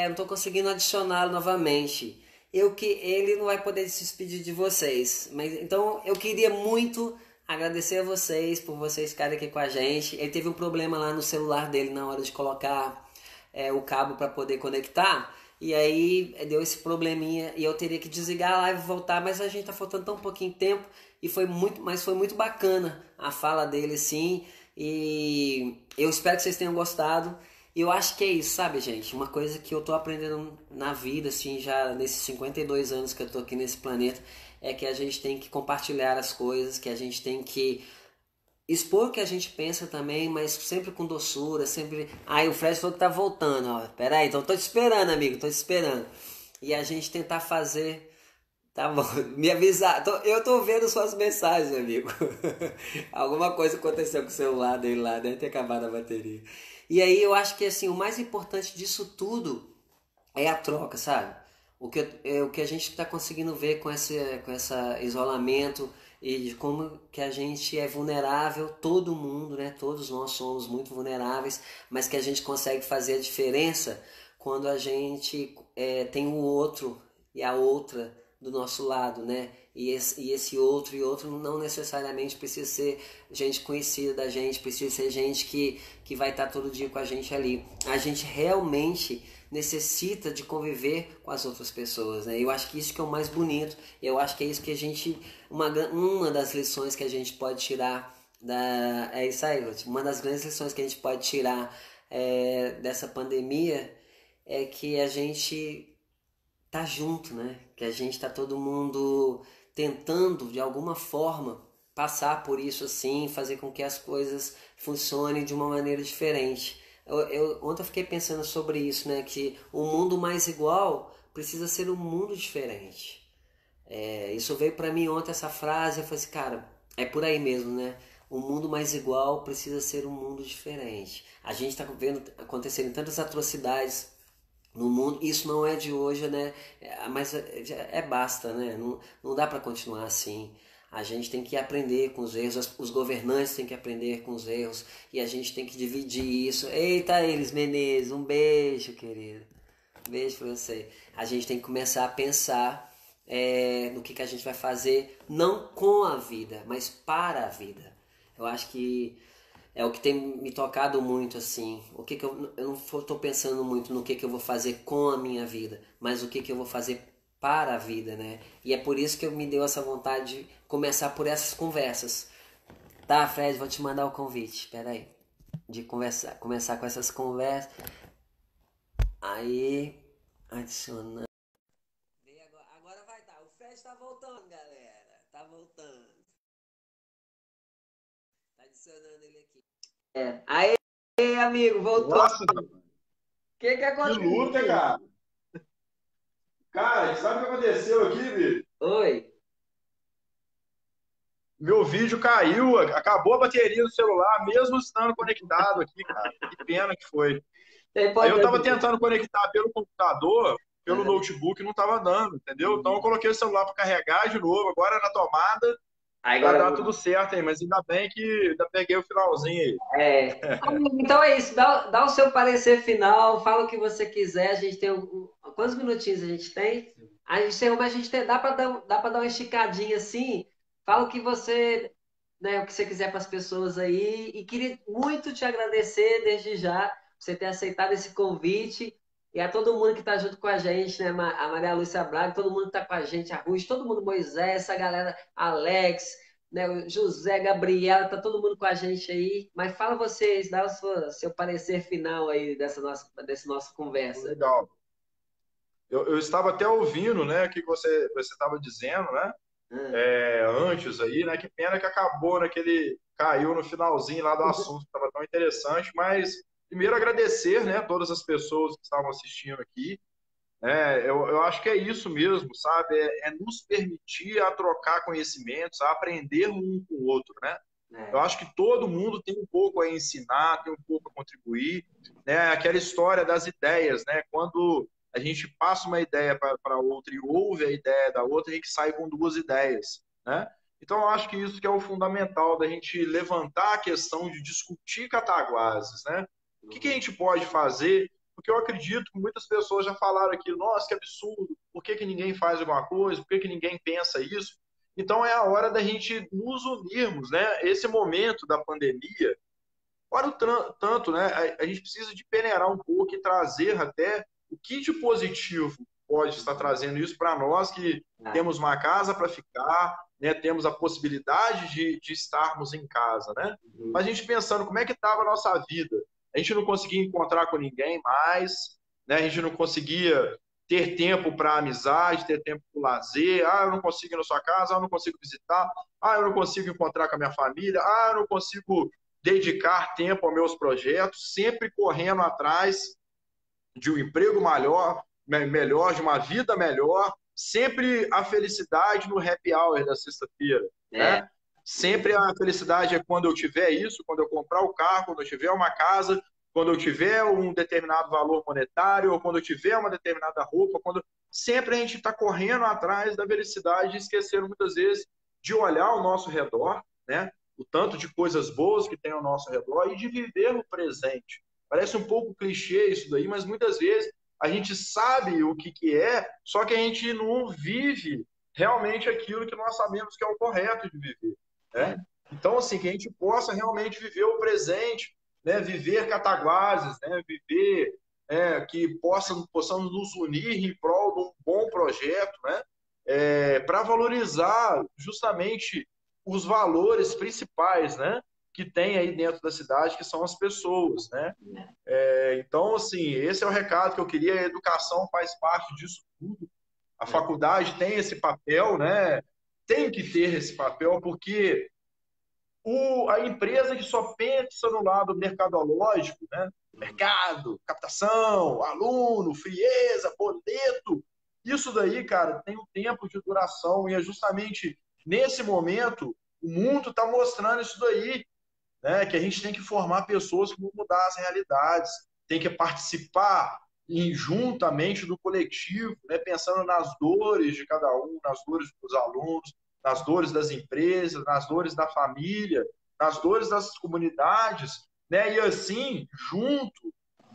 não tô conseguindo adicioná-lo novamente. Ele não vai poder se despedir de vocês. Mas, então, eu queria muito... agradecer a vocês por vocês ficarem aqui com a gente. Ele teve um problema lá no celular dele na hora de colocar o cabo para poder conectar. E aí deu esse probleminha e eu teria que desligar a live e voltar. Mas a gente tá faltando tão pouquinho tempo e foi muito bacana a fala dele, sim. E eu espero que vocês tenham gostado. E eu acho que é isso, sabe, gente? Uma coisa que eu tô aprendendo na vida, assim, já nesses 52 anos que eu tô aqui nesse planeta, é que a gente tem que compartilhar as coisas, que a gente tem que expor o que a gente pensa também, mas sempre com doçura, sempre... o Fred falou que tá voltando, ó. Pera aí, então tô te esperando, amigo, tô te esperando. E a gente tentar fazer... Tá bom, me avisar. Eu tô vendo suas mensagens, amigo. Alguma coisa aconteceu com o celular dele lá, deve ter acabado a bateria. E aí eu acho que, assim, o mais importante disso tudo é a troca, sabe? O que a gente está conseguindo ver com esse isolamento e de como que a gente é vulnerável, todo mundo, né? Todos nós somos muito vulneráveis, mas que a gente consegue fazer a diferença quando a gente tem o outro e a outra do nosso lado, né? E esse outro e outro não necessariamente precisa ser gente conhecida da gente, precisa ser gente que vai estar todo dia com a gente ali. A gente realmente necessita de conviver com as outras pessoas, né? Eu acho que isso que é o mais bonito. Eu acho que é isso que a gente... Uma das lições que a gente pode tirar é isso aí, uma das grandes lições que a gente pode tirar dessa pandemia é que a gente tá junto, né? Que a gente tá todo mundo tentando, de alguma forma, passar por isso assim, fazer com que as coisas funcionem de uma maneira diferente. Ontem eu fiquei pensando sobre isso, né? Que um mundo mais igual precisa ser um mundo diferente. Isso veio pra mim ontem, essa frase, eu falei assim, cara, é por aí mesmo, né? Um mundo mais igual precisa ser um mundo diferente. A gente tá vendo acontecerem tantas atrocidades no mundo, isso não é de hoje, né? Mas basta, né? Não dá pra continuar assim. A gente tem que aprender com os erros, os governantes têm que aprender com os erros e a gente tem que dividir isso. Eita, eles, Menezes, um beijo, querido. Beijo pra você. A gente tem que começar a pensar no que a gente vai fazer, não com a vida, mas para a vida. Eu acho que é o que tem me tocado muito, assim. Eu não estou pensando muito no que eu vou fazer com a minha vida, mas o que eu vou fazer para a vida, né? E é por isso que eu me deu essa vontade de começar por essas conversas. Tá, Fred, vou te mandar o convite. Espera aí. De começar com essas conversas. Aí, adicionar. Agora vai estar. O Fred tá voltando, galera. Tá voltando. Tá adicionando ele aqui. Aí, amigo, voltou. Nossa, O que que aconteceu? luta, cara. Cara, sabe o que aconteceu aqui, bicho? Oi. Meu vídeo caiu, acabou a bateria do celular, mesmo estando conectado aqui, cara. Que pena que foi. Tem Aí eu tava problema. tentando conectar pelo computador, pelo notebook, não tava dando, entendeu? Então eu coloquei o celular para carregar de novo, agora na tomada, para Agora, dar tudo certo aí, mas ainda bem que ainda peguei o finalzinho aí. amigo, então é isso. Dá o seu parecer final, fala o que você quiser. A gente tem quantos minutinhos a gente tem? A gente tem, mas a gente tem, dá para dar uma esticadinha assim. Fala o que você, né, o que você quiser para as pessoas aí. E queria muito te agradecer desde já por você ter aceitado esse convite. E a todo mundo que está junto com a gente, né? A Maria Lúcia Braga, todo mundo que está com a gente, a Ruz, todo mundo, Moisés, essa galera, Alex, né, o José, Gabriela, tá todo mundo com a gente aí. Mas fala vocês, dá o seu parecer final aí dessa nossa conversa. Legal. Eu estava até ouvindo, né, o que você estava dizendo, né, Ah, antes aí, né, que pena que acabou naquele, caiu no finalzinho lá do assunto, que estava tão interessante, mas primeiro agradecer, né, todas as pessoas que estavam assistindo aqui. Eu acho que é isso mesmo, sabe? É nos permitir a trocar conhecimentos, a aprender um com o outro, né? Eu é, acho que todo mundo tem um pouco a ensinar, tem um pouco a contribuir, né? Aquela história das ideias, né? Quando a gente passa uma ideia para outra e ouve a ideia da outra, a gente sai com duas ideias, né? Então, eu acho que isso que é o fundamental da gente levantar a questão de discutir Cataguases, né? O que a gente pode fazer? Porque eu acredito que muitas pessoas já falaram aqui, nossa, que absurdo, por que ninguém faz alguma coisa, por que ninguém pensa isso? Então é a hora da gente nos unirmos, né? Esse momento da pandemia, para o tanto, né? A gente precisa de peneirar um pouco e trazer até o que de positivo pode estar trazendo isso para nós que temos uma casa para ficar, né? Temos a possibilidade de estarmos em casa, né? Mas a gente pensando como é que estava a nossa vida, a gente não conseguia encontrar com ninguém mais, né? A gente não conseguia ter tempo para amizade, ter tempo para lazer. Ah, eu não consigo ir na sua casa, ah, eu não consigo visitar, ah, eu não consigo encontrar com a minha família, ah, eu não consigo dedicar tempo aos meus projetos, sempre correndo atrás de um emprego melhor, de uma vida melhor, sempre a felicidade no happy hour da sexta-feira, é, né? Sempre a felicidade é quando eu tiver isso, quando eu comprar o carro, quando eu tiver uma casa, quando eu tiver um determinado valor monetário, ou quando eu tiver uma determinada roupa, sempre a gente está correndo atrás da felicidade e esquecendo muitas vezes de olhar ao nosso redor, né? O tanto de coisas boas que tem ao nosso redor e de viver o presente. Parece um pouco clichê isso daí, mas muitas vezes a gente sabe o que é, só que a gente não vive realmente aquilo que nós sabemos que é o correto de viver, né? Então, assim, que a gente possa realmente viver o presente, né? Viver Cataguases, né? Viver que possamos nos unir em prol de um bom projeto, né? Para valorizar justamente os valores principais, né? Que tem aí dentro da cidade, que são as pessoas, né? Então, assim, esse é o recado que eu queria. A educação faz parte disso tudo. A faculdade tem esse papel, né? Tem que ter esse papel, porque A empresa que só pensa no lado mercadológico, né? Mercado, captação, aluno, frieza, boleto, isso daí, cara, tem um tempo de duração e é justamente nesse momento o mundo está mostrando isso daí, né? Que a gente tem que formar pessoas que vão mudar as realidades, tem que participar juntamente do coletivo, né? Pensando nas dores de cada um, nas dores dos alunos, nas dores das empresas, nas dores da família, nas dores das comunidades, né? E assim, junto,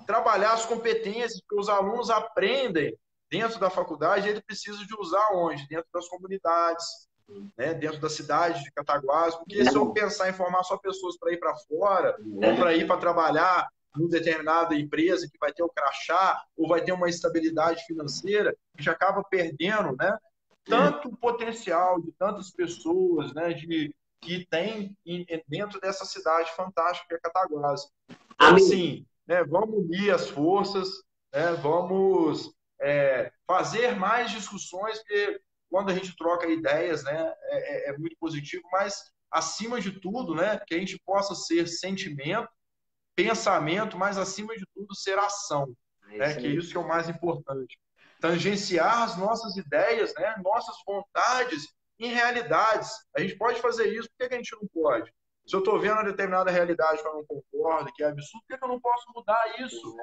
trabalhar as competências que os alunos aprendem dentro da faculdade, ele precisa de usar onde? Dentro das comunidades, né, dentro da cidade de Cataguases, porque se eu pensar em formar só pessoas para ir para fora, ou para ir para trabalhar em determinada empresa que vai ter o crachá, ou vai ter uma estabilidade financeira, a gente acaba perdendo, né, tanto potencial de tantas pessoas, né, que tem dentro dessa cidade fantástica que é Cataguases. Então, assim, né, vamos unir as forças, né, vamos fazer mais discussões, porque quando a gente troca ideias, né, é muito positivo, mas acima de tudo, né, que a gente possa ser sentimento, pensamento, mas acima de tudo ser ação, né, que é isso que é o mais importante. Tangenciar as nossas ideias, né, nossas vontades em realidades. A gente pode fazer isso, por que a gente não pode? Se eu estou vendo uma determinada realidade que eu não concordo, que é absurdo, por que eu não posso mudar isso?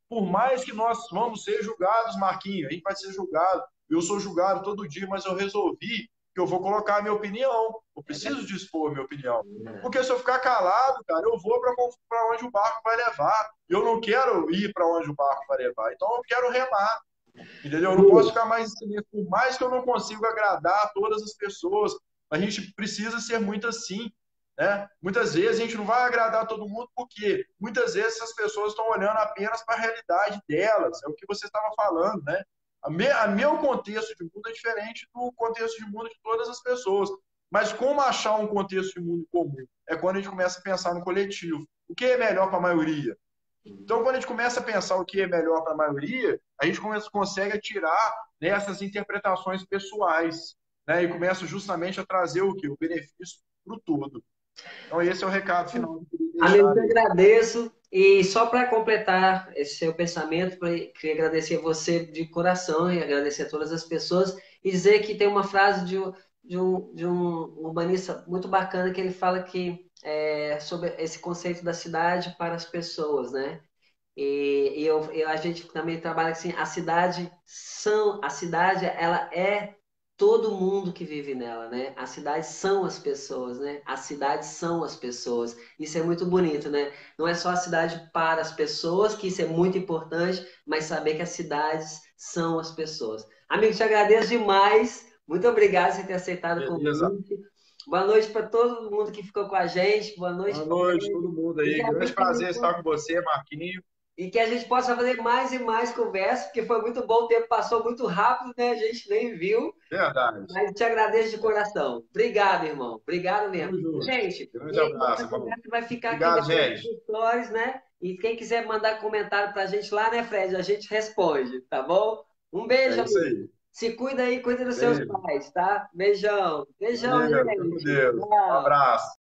Por mais que nós vamos ser julgados, Marquinhos, a gente vai ser julgado. Eu sou julgado todo dia, mas eu resolvi que eu vou colocar a minha opinião. Eu preciso dispor a minha opinião. Porque se eu ficar calado, cara, eu vou para onde o barco vai levar. Eu não quero ir para onde o barco vai levar. Então eu quero remar. Entendeu? Eu não posso ficar mais em silêncio. Por mais que eu não consiga agradar todas as pessoas, a gente precisa ser muito assim. Né? Muitas vezes a gente não vai agradar todo mundo, porque muitas vezes essas pessoas estão olhando apenas para a realidade delas, é o que você estava falando, né? Meu contexto de mundo é diferente do contexto de mundo de todas as pessoas. Mas como achar um contexto de mundo comum? É quando a gente começa a pensar no coletivo. O que é melhor para a maioria? Então, quando a gente começa a pensar o que é melhor para a maioria, a gente consegue tirar dessas interpretações pessoais, né? E começa justamente a trazer o quê? O benefício para o todo. Então, esse é o recado final que eu queria deixar. Amigo, eu agradeço. E só para completar esse seu pensamento, queria agradecer a você de coração e agradecer a todas as pessoas e dizer que tem uma frase de um urbanista muito bacana que ele fala que sobre esse conceito da cidade para as pessoas, né? A gente também trabalha assim, a cidade, ela é todo mundo que vive nela, né? A cidade são as pessoas, né? As cidades são as pessoas. Isso é muito bonito, né? Não é só a cidade para as pessoas, que isso é muito importante, mas saber que as cidades são as pessoas. Amigo, te agradeço demais. Muito obrigado por ter aceitado o convite. Boa noite para todo mundo que ficou com a gente. Boa noite. Boa noite, todo mundo aí. Grande prazer estar com você, Marquinhos. E que a gente possa fazer mais e mais conversas, porque foi muito bom, o tempo passou muito rápido, né? A gente nem viu. Verdade. Mas te agradeço de coração. Obrigado, irmão. Obrigado mesmo. Gente, grande abraço, essa conversa vai ficar Obrigado, aqui depois dos stories, né? E quem quiser mandar comentário pra gente lá, né, Fred? A gente responde, tá bom? Um beijo, isso amigo. aí. Se cuida aí, cuida dos seus pais, tá? Beijão. Beijão, Valeu, gente. com Deus. Um abraço.